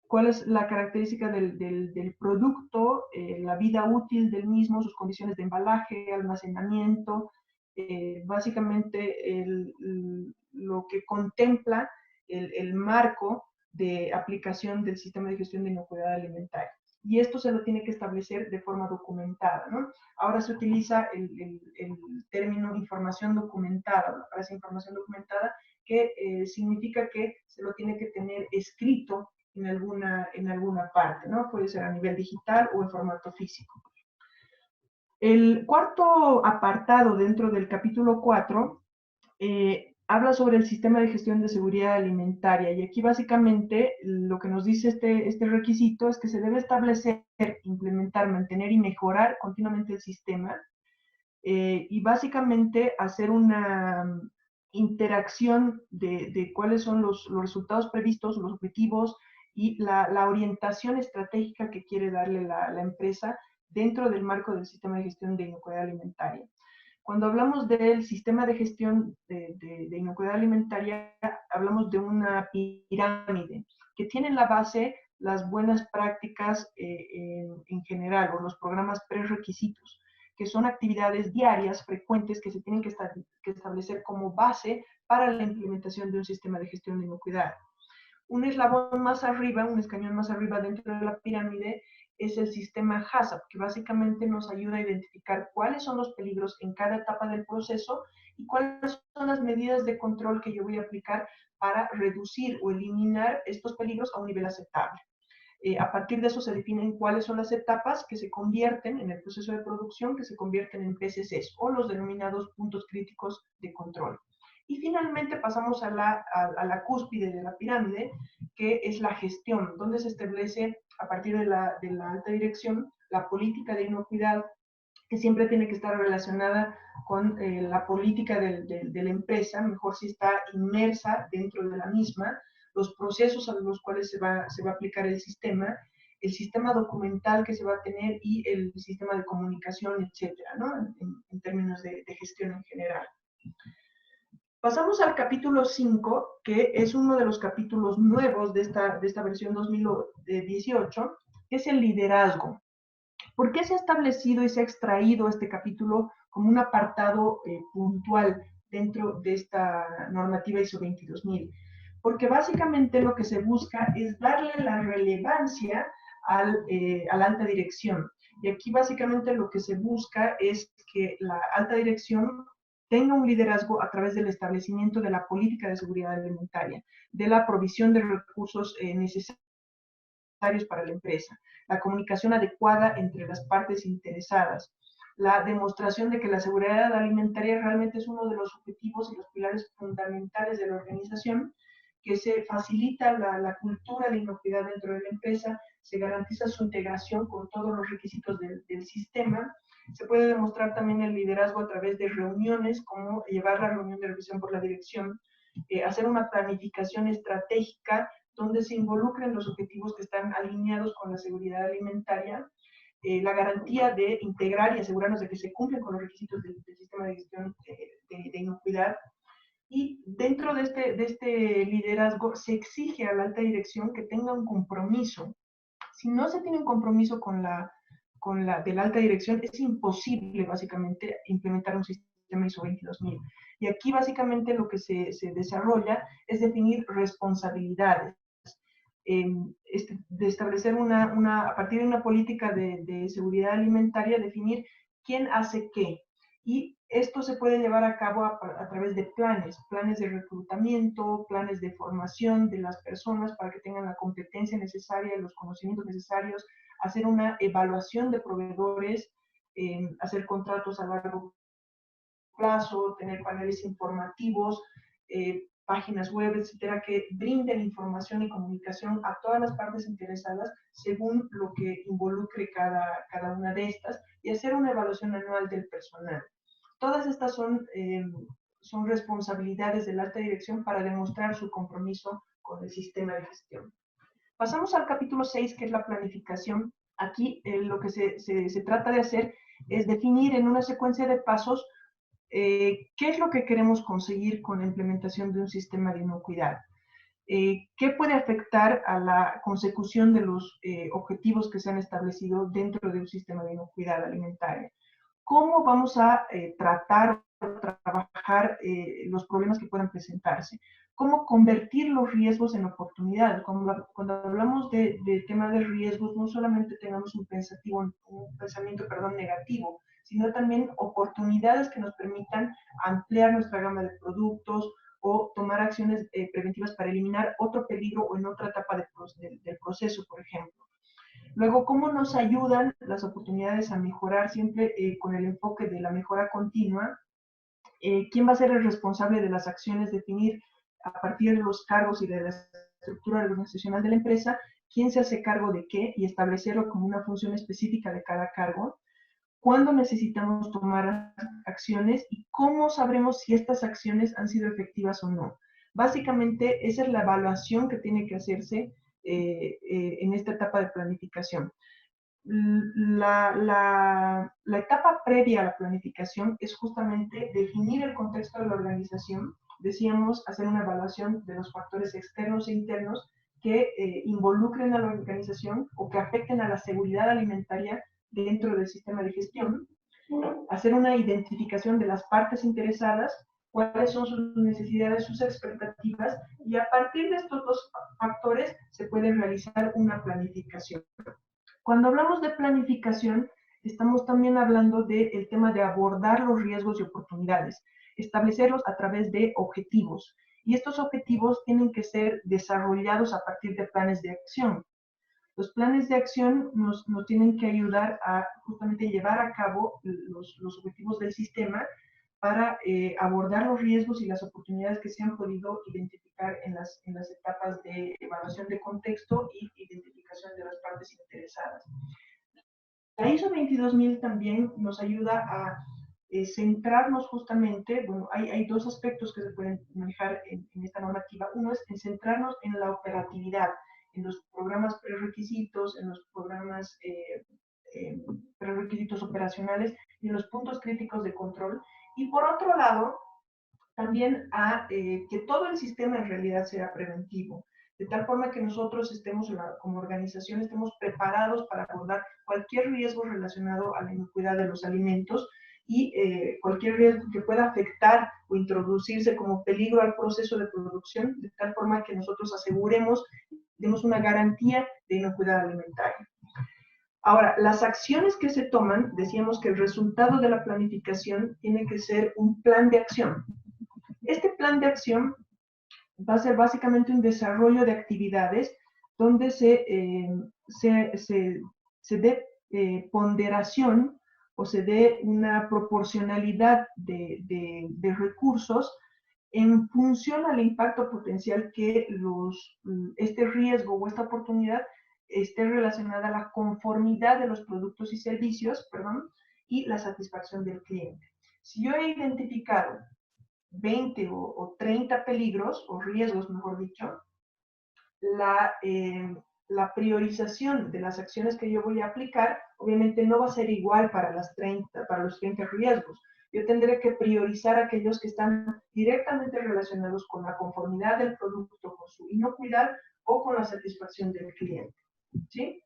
¿Cuál es la característica del producto? La vida útil del mismo, sus condiciones de embalaje, almacenamiento, básicamente lo que contempla el marco de aplicación del sistema de gestión de inocuidad alimentaria. Y esto se lo tiene que establecer de forma documentada, ¿no? Ahora se utiliza el término información documentada, la frase información documentada, que significa que se lo tiene que tener escrito en alguna parte, ¿no? Puede ser a nivel digital o en formato físico. El cuarto apartado dentro del capítulo 4 habla sobre el sistema de gestión de seguridad alimentaria y aquí básicamente lo que nos dice este requisito es que se debe establecer, implementar, mantener y mejorar continuamente el sistema y básicamente hacer una interacción de cuáles son los resultados previstos, los objetivos y la orientación estratégica que quiere darle la empresa dentro del marco del sistema de gestión de inocuidad alimentaria. Cuando hablamos del sistema de gestión de inocuidad alimentaria, hablamos de una pirámide que tiene en la base las buenas prácticas en general o los programas prerequisitos. que son actividades diarias frecuentes que se tienen que establecer como base para la implementación de un sistema de gestión de inocuidad. Un eslabón más arriba, un escañón más arriba dentro de la pirámide, es el sistema HACCP, que básicamente nos ayuda a identificar cuáles son los peligros en cada etapa del proceso y cuáles son las medidas de control que yo voy a aplicar para reducir o eliminar estos peligros a un nivel aceptable. A partir de eso se definen cuáles son las etapas que se convierten en el proceso de producción, que se convierten en PCCs o los denominados puntos críticos de control. Y finalmente pasamos a la cúspide de la pirámide, que es la gestión, donde se establece a partir de la alta dirección la política de inocuidad, que siempre tiene que estar relacionada con la política de la empresa, mejor si está inmersa dentro de la misma, los procesos a los cuales se va a aplicar el sistema documental que se va a tener y el sistema de comunicación, etcétera, ¿no? En términos de gestión en general. Pasamos al capítulo 5, que es uno de los capítulos nuevos de esta versión 2018, que es el liderazgo. ¿Por qué se ha establecido y se ha extraído este capítulo como un apartado puntual dentro de esta normativa ISO 22000? Porque básicamente lo que se busca es darle la relevancia a la alta dirección. Y aquí básicamente lo que se busca es que la alta dirección tenga un liderazgo a través del establecimiento de la política de seguridad alimentaria, de la provisión de recursos necesarios para la empresa, la comunicación adecuada entre las partes interesadas, la demostración de que la seguridad alimentaria realmente es uno de los objetivos y los pilares fundamentales de la organización, que se facilita la cultura de inocuidad dentro de la empresa, se garantiza su integración con todos los requisitos del sistema. Se puede demostrar también el liderazgo a través de reuniones, como llevar la reunión de revisión por la dirección, hacer una planificación estratégica donde se involucren los objetivos que están alineados con la seguridad alimentaria, la garantía de integrar y asegurarnos de que se cumplen con los requisitos del sistema de gestión de inocuidad. Y dentro de este liderazgo se exige a la alta dirección que tenga un compromiso. Si no se tiene un compromiso de la alta dirección, es imposible básicamente implementar un sistema ISO 22000. Y aquí básicamente lo que se desarrolla es definir responsabilidades, de establecer a partir de una política de seguridad alimentaria, definir quién hace qué. Y esto se puede llevar a cabo a través de planes de reclutamiento, planes de formación de las personas para que tengan la competencia necesaria, los conocimientos necesarios, hacer una evaluación de proveedores, hacer contratos a largo plazo, tener paneles informativos, páginas web, etcétera, que brinden información y comunicación a todas las partes interesadas según lo que involucre cada una de estas, y hacer una evaluación anual del personal. Todas estas son responsabilidades de la alta dirección para demostrar su compromiso con el sistema de gestión. Pasamos al capítulo 6, que es la planificación. Aquí lo que se trata de hacer es definir en una secuencia de pasos qué es lo que queremos conseguir con la implementación de un sistema de inocuidad. ¿Qué puede afectar a la consecución de los objetivos que se han establecido dentro de un sistema de inocuidad alimentaria? ¿Cómo vamos a tratar o trabajar los problemas que puedan presentarse? ¿Cómo convertir los riesgos en oportunidades? Cuando hablamos de tema de riesgos, no solamente tengamos un pensamiento negativo, sino también oportunidades que nos permitan ampliar nuestra gama de productos o tomar acciones preventivas para eliminar otro peligro o en otra etapa del proceso, por ejemplo. Luego, ¿cómo nos ayudan las oportunidades a mejorar siempre con el enfoque de la mejora continua? ¿Quién va a ser el responsable de las acciones? Definir a partir de los cargos y de la estructura organizacional de la empresa, quién se hace cargo de qué y establecerlo como una función específica de cada cargo. ¿Cuándo necesitamos tomar acciones y cómo sabremos si estas acciones han sido efectivas o no? Básicamente, esa es la evaluación que tiene que hacerse en esta etapa de planificación. La etapa previa a la planificación es justamente definir el contexto de la organización. Decíamos, hacer una evaluación de los factores externos e internos que involucren a la organización o que afecten a la seguridad alimentaria dentro del sistema de gestión. hacer una identificación de las partes interesadas, cuáles son sus necesidades, sus expectativas, y a partir de estos dos factores se puede realizar una planificación. Cuando hablamos de planificación, estamos también hablando del tema de abordar los riesgos y oportunidades, establecerlos a través de objetivos. Y estos objetivos tienen que ser desarrollados a partir de planes de acción. Los planes de acción nos tienen que ayudar a justamente llevar a cabo los objetivos del sistema para abordar los riesgos y las oportunidades que se han podido identificar en las etapas de evaluación de contexto y identificación de las partes interesadas. La ISO 22000 también nos ayuda a centrarnos justamente, bueno, hay dos aspectos que se pueden manejar en esta normativa. Uno es en centrarnos en la operatividad, en los programas prerequisitos, en los programas prerequisitos operacionales y en los puntos críticos de control. Y por otro lado, también a que todo el sistema en realidad sea preventivo, de tal forma que nosotros estemos, como organización, estemos preparados para abordar cualquier riesgo relacionado a la inocuidad de los alimentos y cualquier riesgo que pueda afectar o introducirse como peligro al proceso de producción, de tal forma que nosotros aseguremos, demos una garantía de inocuidad alimentaria. Ahora, las acciones que se toman, decíamos que el resultado de la planificación tiene que ser un plan de acción. Este plan de acción va a ser básicamente un desarrollo de actividades donde se dé ponderación o se dé una proporcionalidad de recursos en función al impacto potencial que este riesgo o esta oportunidad esté relacionada a la conformidad de los productos y servicios, y la satisfacción del cliente. Si yo he identificado 20 o 30 peligros o riesgos, mejor dicho, la priorización de las acciones que yo voy a aplicar obviamente no va a ser igual para los 30 riesgos. Yo tendré que priorizar aquellos que están directamente relacionados con la conformidad del producto, con su inocuidad o con la satisfacción del cliente. ¿Sí?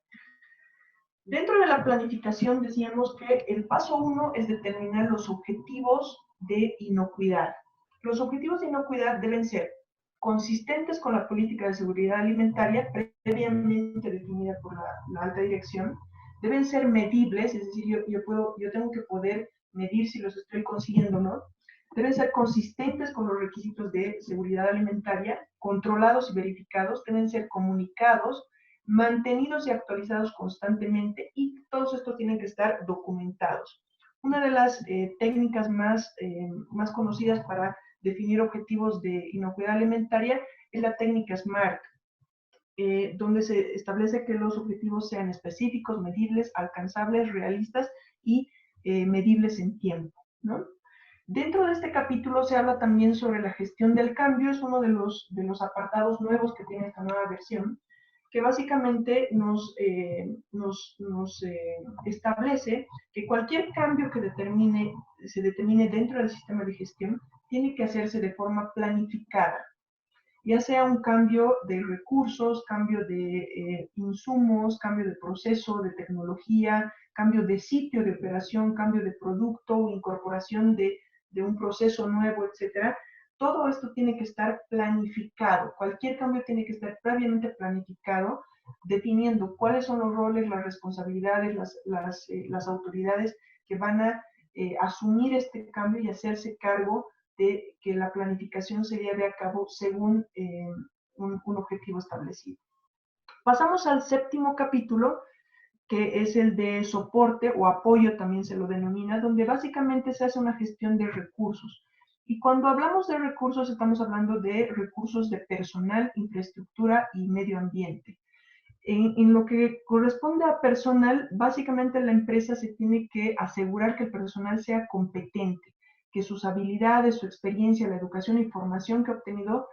Dentro de la planificación decíamos que el paso 1 es determinar los objetivos de inocuidad. Los objetivos de inocuidad deben ser consistentes con la política de seguridad alimentaria previamente definida por la alta dirección, deben ser medibles, es decir, yo tengo que poder medir si los estoy consiguiendo o no, deben ser consistentes con los requisitos de seguridad alimentaria, controlados y verificados, deben ser comunicados, mantenidos y actualizados constantemente, y todos estos tienen que estar documentados. Una de las técnicas más conocidas para definir objetivos de inocuidad alimentaria es la técnica SMART, donde se establece que los objetivos sean específicos, medibles, alcanzables, realistas y medibles en tiempo, ¿no? Dentro de este capítulo se habla también sobre la gestión del cambio, es uno de los apartados nuevos que tiene esta nueva versión, que básicamente nos establece que cualquier cambio que se determine dentro del sistema de gestión tiene que hacerse de forma planificada, ya sea un cambio de recursos, cambio de insumos, cambio de proceso, de tecnología, cambio de sitio de operación, cambio de producto, incorporación de un proceso nuevo, etc. Todo esto tiene que estar planificado. Cualquier cambio tiene que estar previamente planificado, definiendo cuáles son los roles, las responsabilidades, las autoridades que van a asumir este cambio y hacerse cargo de que la planificación se lleve a cabo según un objetivo establecido. Pasamos al séptimo capítulo, que es el de soporte o apoyo, también se lo denomina, donde básicamente se hace una gestión de recursos. Y cuando hablamos de recursos, estamos hablando de recursos de personal, infraestructura y medio ambiente. En lo que corresponde a personal, básicamente la empresa se tiene que asegurar que el personal sea competente, que sus habilidades, su experiencia, la educación y formación que ha obtenido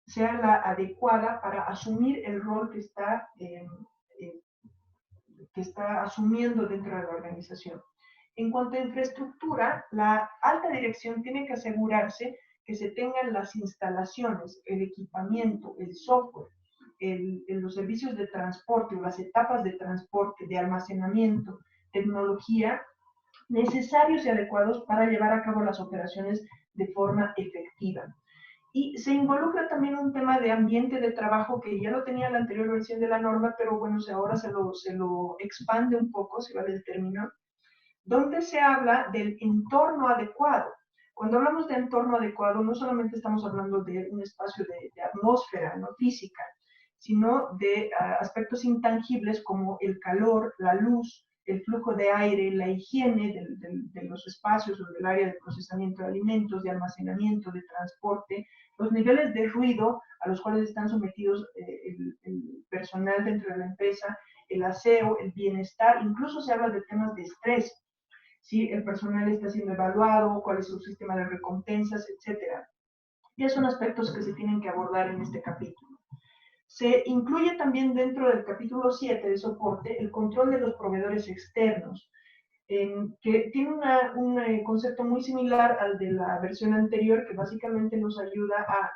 sea la adecuada para asumir el rol que está asumiendo dentro de la organización. En cuanto a infraestructura, la alta dirección tiene que asegurarse que se tengan las instalaciones, el equipamiento, el software, los servicios de transporte o las etapas de transporte, de almacenamiento, tecnología necesarios y adecuados para llevar a cabo las operaciones de forma efectiva. Y se involucra también un tema de ambiente de trabajo que ya lo tenía la anterior versión de la norma, pero bueno, ahora se lo expande un poco, si vale el término, donde se habla del entorno adecuado. Cuando hablamos de entorno adecuado, no solamente estamos hablando de un espacio de atmósfera, no física, sino de aspectos intangibles como el calor, la luz, el flujo de aire, la higiene de los espacios o del área de procesamiento de alimentos, de almacenamiento, de transporte, los niveles de ruido a los cuales están sometidos el personal dentro de la empresa, el aseo, el bienestar, incluso se habla de temas de estrés, si el personal está siendo evaluado, cuál es su sistema de recompensas, etcétera. Y son aspectos que se tienen que abordar en este capítulo. Se incluye también dentro del capítulo 7 de soporte el control de los proveedores externos, que tiene un concepto muy similar al de la versión anterior, que básicamente nos ayuda a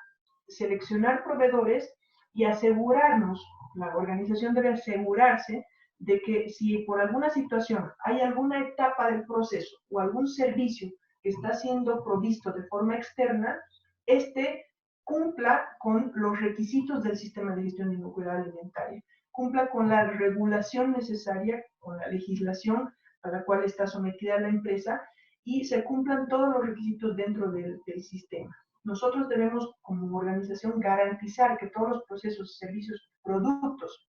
seleccionar proveedores y asegurarnos, la organización debe asegurarse de que si por alguna situación hay alguna etapa del proceso o algún servicio que está siendo provisto de forma externa, este cumpla con los requisitos del sistema de gestión de inocuidad alimentaria, cumpla con la regulación necesaria, con la legislación a la cual está sometida la empresa y se cumplan todos los requisitos dentro del sistema. Nosotros debemos, como organización, garantizar que todos los procesos, servicios, productos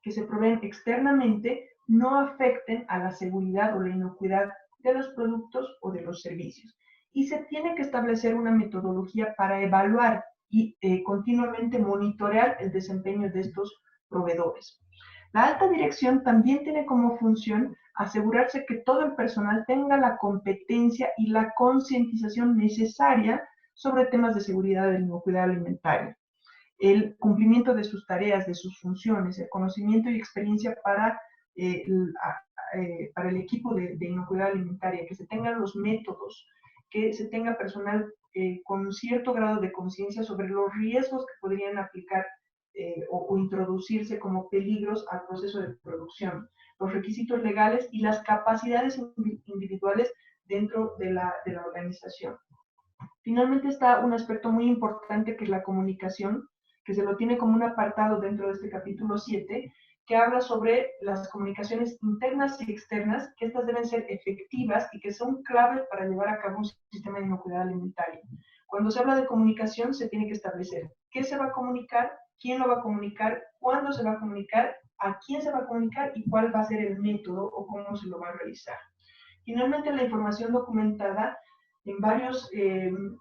que se proveen externamente no afecten a la seguridad o la inocuidad de los productos o de los servicios. Y se tiene que establecer una metodología para evaluar y continuamente monitorear el desempeño de estos proveedores. La alta dirección también tiene como función asegurarse que todo el personal tenga la competencia y la concientización necesaria sobre temas de seguridad e inocuidad alimentaria, el cumplimiento de sus tareas, de sus funciones, el conocimiento y experiencia para el equipo de inocuidad alimentaria, que se tengan los métodos, que se tenga personal con cierto grado de conciencia sobre los riesgos que podrían aplicar o introducirse como peligros al proceso de producción, los requisitos legales y las capacidades individuales dentro de la organización. Finalmente está un aspecto muy importante que es la comunicación, que se lo tiene como un apartado dentro de este capítulo 7, que habla sobre las comunicaciones internas y externas, que estas deben ser efectivas y que son claves para llevar a cabo un sistema de inocuidad alimentaria. Cuando se habla de comunicación, se tiene que establecer qué se va a comunicar, quién lo va a comunicar, cuándo se va a comunicar, a quién se va a comunicar y cuál va a ser el método o cómo se lo va a realizar. Finalmente, la información documentada en varios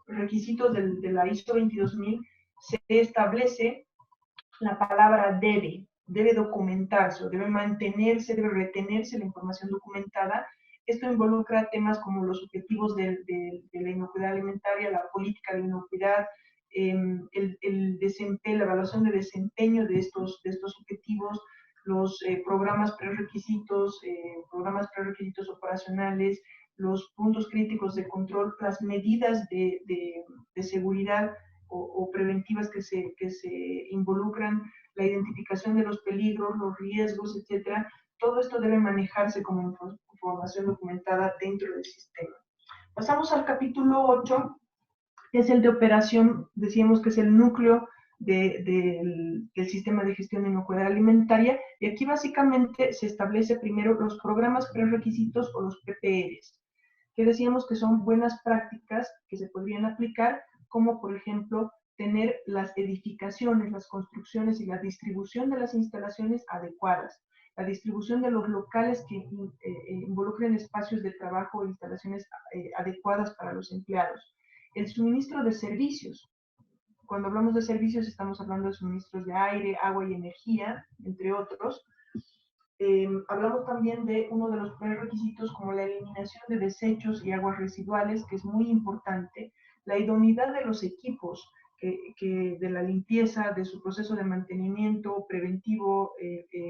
requisitos de la ISO 22000 se establece la palabra debe documentarse, debe mantenerse, debe retenerse la información documentada. Esto involucra temas como los objetivos de la inocuidad alimentaria, la política de inocuidad, el desempeño, la evaluación de desempeño de estos objetivos, los programas prerequisitos operacionales, los puntos críticos de control, las medidas de seguridad o preventivas que se involucran, la identificación de los peligros, los riesgos, etcétera. Todo esto debe manejarse como información documentada dentro del sistema. Pasamos al capítulo 8, que es el de operación, decíamos que es el núcleo del sistema de gestión de inocuidad alimentaria, y aquí básicamente se establece primero los programas prerequisitos o los PPRs, que decíamos que son buenas prácticas que se podrían aplicar, como por ejemplo tener las edificaciones, las construcciones y la distribución de las instalaciones adecuadas, la distribución de los locales que involucren espacios de trabajo e instalaciones adecuadas para los empleados, el suministro de servicios. Cuando hablamos de servicios estamos hablando de suministros de aire, agua y energía, entre otros. Hablamos también de uno de los prerequisitos como la eliminación de desechos y aguas residuales, que es muy importante, la idoneidad de los equipos, de la limpieza, de su proceso de mantenimiento preventivo,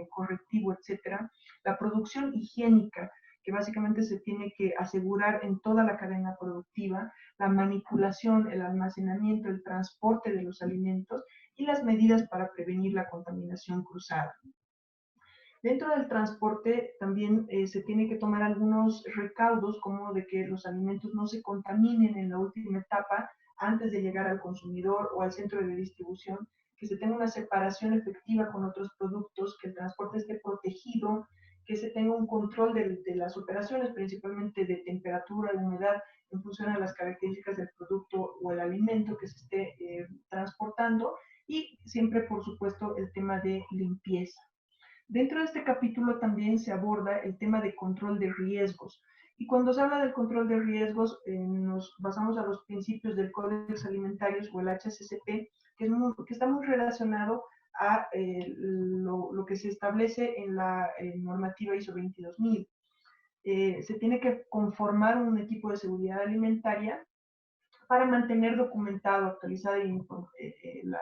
correctivo, etcétera, la producción higiénica, que básicamente se tiene que asegurar en toda la cadena productiva, la manipulación, el almacenamiento, el transporte de los alimentos y las medidas para prevenir la contaminación cruzada. Dentro del transporte también se tiene que tomar algunos recaudos, como de que los alimentos no se contaminen en la última etapa antes de llegar al consumidor o al centro de distribución, que se tenga una separación efectiva con otros productos, que el transporte esté protegido, que se tenga un control de las operaciones, principalmente de temperatura y humedad, en función a las características del producto o el alimento que se esté transportando, y siempre, por supuesto, el tema de limpieza. Dentro de este capítulo también se aborda el tema de control de riesgos. Y cuando se habla del control de riesgos, nos basamos a los principios del Códex Alimentarios o el HACCP, que está muy relacionado a lo que se establece en la normativa ISO 22000. Se tiene que conformar un equipo de seguridad alimentaria para mantener documentado, actualizada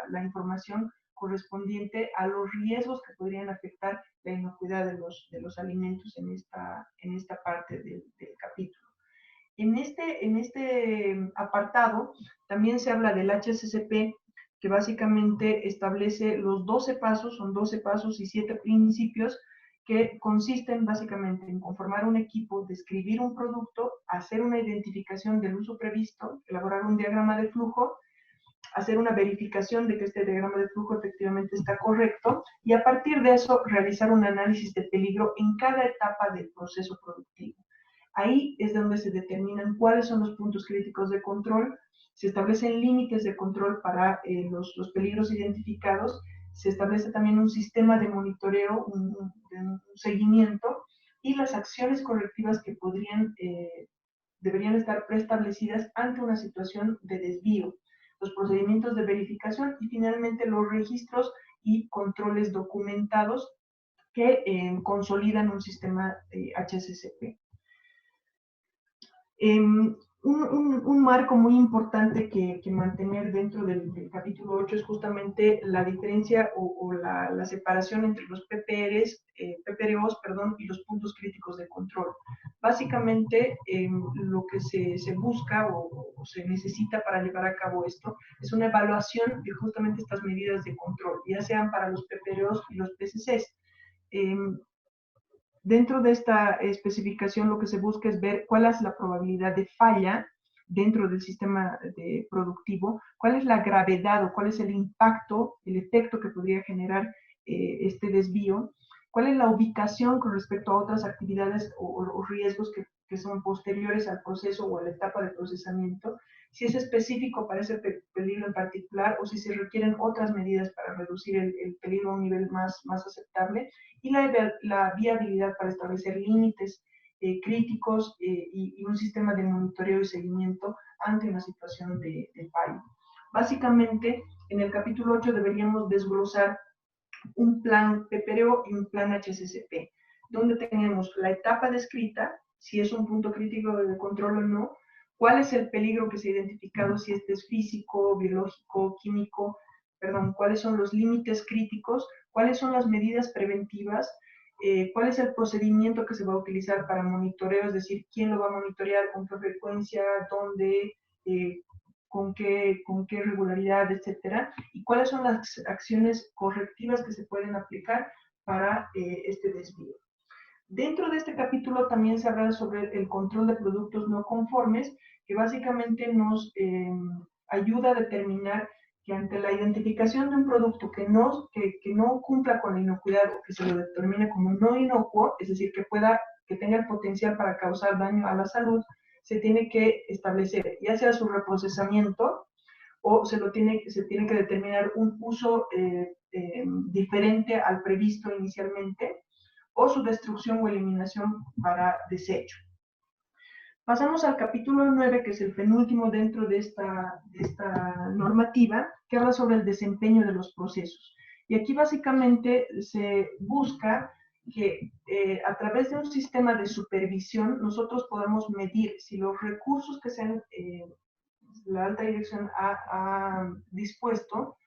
la información correspondiente a los riesgos que podrían afectar la inocuidad de los alimentos en esta parte del capítulo. En este apartado también se habla del HACCP, que básicamente establece los 12 pasos, son 12 pasos y 7 principios, que consisten básicamente en conformar un equipo, describir un producto, hacer una identificación del uso previsto, elaborar un diagrama de flujo, hacer una verificación de que este diagrama de flujo efectivamente está correcto, y a partir de eso realizar un análisis de peligro en cada etapa del proceso productivo. Ahí es donde se determinan cuáles son los puntos críticos de control, se establecen límites de control para los peligros identificados, se establece también un sistema de monitoreo, un seguimiento, y las acciones correctivas que deberían estar preestablecidas ante una situación de desvío, los procedimientos de verificación y finalmente los registros y controles documentados que consolidan un sistema HACCP. Un marco muy importante que mantener dentro del capítulo 8 es justamente la diferencia o la separación entre los PPROs y los puntos críticos de control. Básicamente, lo que se busca o se necesita para llevar a cabo esto es una evaluación de justamente estas medidas de control, ya sean para los PPROs y los PCCs. Dentro de esta especificación lo que se busca es ver cuál es la probabilidad de falla dentro del sistema productivo, cuál es la gravedad o cuál es el impacto, el efecto que podría generar este desvío, cuál es la ubicación con respecto a otras actividades o riesgos que son posteriores al proceso o a la etapa de procesamiento, si es específico para ese peligro en particular o si se requieren otras medidas para reducir el peligro a un nivel más aceptable, y la viabilidad para establecer límites críticos y un sistema de monitoreo y seguimiento ante una situación de fallo. Básicamente, en el capítulo 8 deberíamos desglosar un plan PPRO y un plan HACCP, donde tenemos la etapa descrita, si es un punto crítico de control o no, cuál es el peligro que se ha identificado, si este es físico, biológico, químico, cuáles son los límites críticos, cuáles son las medidas preventivas, cuál es el procedimiento que se va a utilizar para monitoreo, es decir, quién lo va a monitorear, con qué frecuencia, dónde, con qué regularidad, etcétera, y cuáles son las acciones correctivas que se pueden aplicar para este desvío. Dentro de este capítulo también se habla sobre el control de productos no conformes, que básicamente nos ayuda a determinar que ante la identificación de un producto que no cumpla con la inocuidad o que se lo determine como no inocuo, es decir, que tenga el potencial para causar daño a la salud, se tiene que establecer ya sea su reprocesamiento o se tiene que determinar un uso diferente al previsto inicialmente, o su destrucción o eliminación para desecho. Pasamos al capítulo 9, que es el penúltimo dentro de esta normativa, que habla sobre el desempeño de los procesos. Y aquí básicamente se busca que a través de un sistema de supervisión nosotros podamos medir si los recursos que la alta dirección ha dispuesto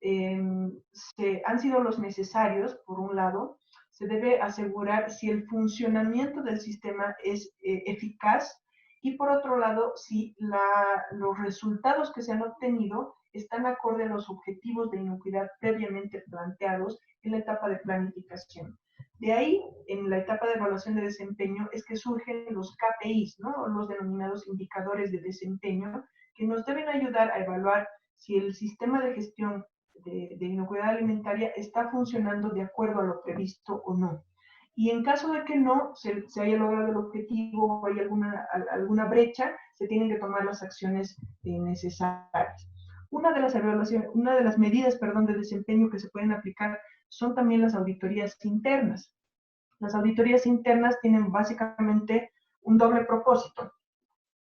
han sido los necesarios, por un lado. Se debe asegurar si el funcionamiento del sistema es eficaz, y por otro lado, si los resultados que se han obtenido están acorde a los objetivos de inocuidad previamente planteados en la etapa de planificación. De ahí, en la etapa de evaluación de desempeño, es que surgen los KPIs, ¿no? Los denominados indicadores de desempeño, que nos deben ayudar a evaluar si el sistema de gestión de inocuidad alimentaria está funcionando de acuerdo a lo previsto o no. Y en caso de que no se haya logrado el objetivo o hay alguna brecha, se tienen que tomar las acciones necesarias. Una de las medidas, perdón, de desempeño que se pueden aplicar son también las auditorías internas. Las auditorías internas tienen básicamente un doble propósito.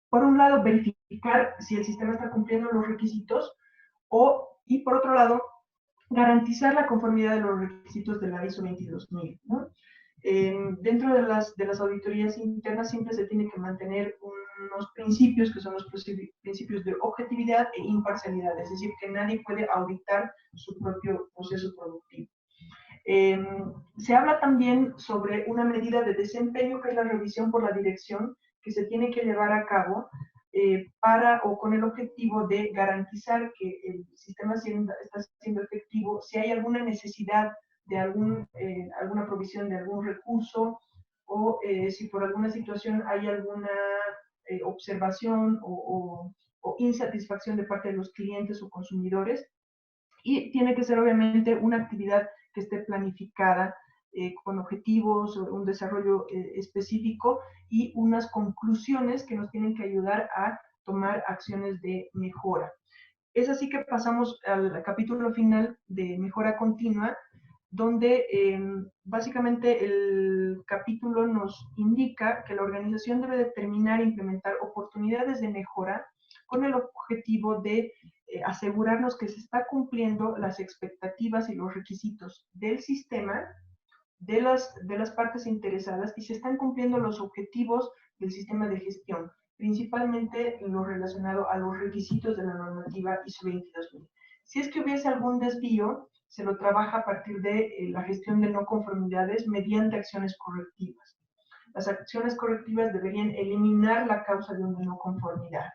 Por un lado, verificar si el sistema está cumpliendo los requisitos y por otro lado, garantizar la conformidad de los requisitos de la ISO 22000, ¿no? Dentro de las auditorías internas siempre se tiene que mantener unos principios que son los principios de objetividad e imparcialidad, es decir, que nadie puede auditar su propio proceso productivo. Se habla también sobre una medida de desempeño que es la revisión por la dirección que se tiene que llevar a cabo para o con el objetivo de garantizar que el sistema está siendo efectivo, si hay alguna necesidad de alguna provisión de algún recurso o si por alguna situación hay alguna observación o insatisfacción de parte de los clientes o consumidores. Y tiene que ser obviamente una actividad que esté planificada con objetivos, un desarrollo específico y unas conclusiones que nos tienen que ayudar a tomar acciones de mejora. Es así que pasamos al capítulo final de mejora continua, donde básicamente el capítulo nos indica que la organización debe determinar e implementar oportunidades de mejora con el objetivo de asegurarnos que se está cumpliendo las expectativas y los requisitos del sistema, de las partes interesadas, y se están cumpliendo los objetivos del sistema de gestión, principalmente en lo relacionado a los requisitos de la normativa ISO 22000. Si es que hubiese algún desvío, se lo trabaja a partir de la gestión de no conformidades mediante acciones correctivas. Las acciones correctivas deberían eliminar la causa de una no conformidad.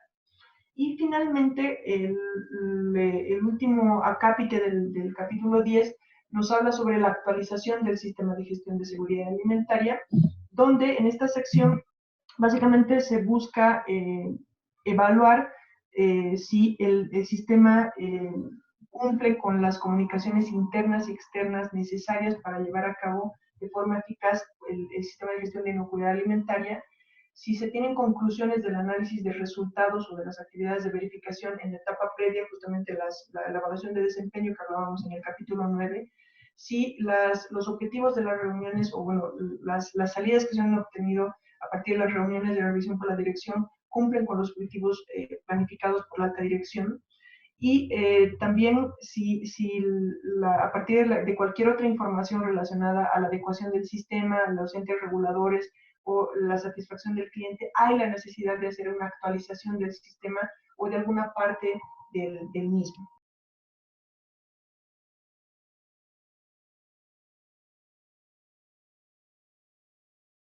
Y finalmente, el último acápite del capítulo 10 nos habla sobre la actualización del sistema de gestión de seguridad alimentaria, donde en esta sección básicamente se busca evaluar si el sistema cumple con las comunicaciones internas y externas necesarias para llevar a cabo de forma eficaz el sistema de gestión de inocuidad alimentaria, si se tienen conclusiones del análisis de resultados o de las actividades de verificación en la etapa previa, justamente la evaluación de desempeño que hablábamos en el capítulo 9, si los objetivos de las reuniones o bueno, las salidas que se han obtenido a partir de las reuniones de revisión por la dirección cumplen con los objetivos planificados por la alta dirección. Y también a partir de cualquier otra información relacionada a la adecuación del sistema, los entes reguladores o la satisfacción del cliente, hay la necesidad de hacer una actualización del sistema o de alguna parte del mismo.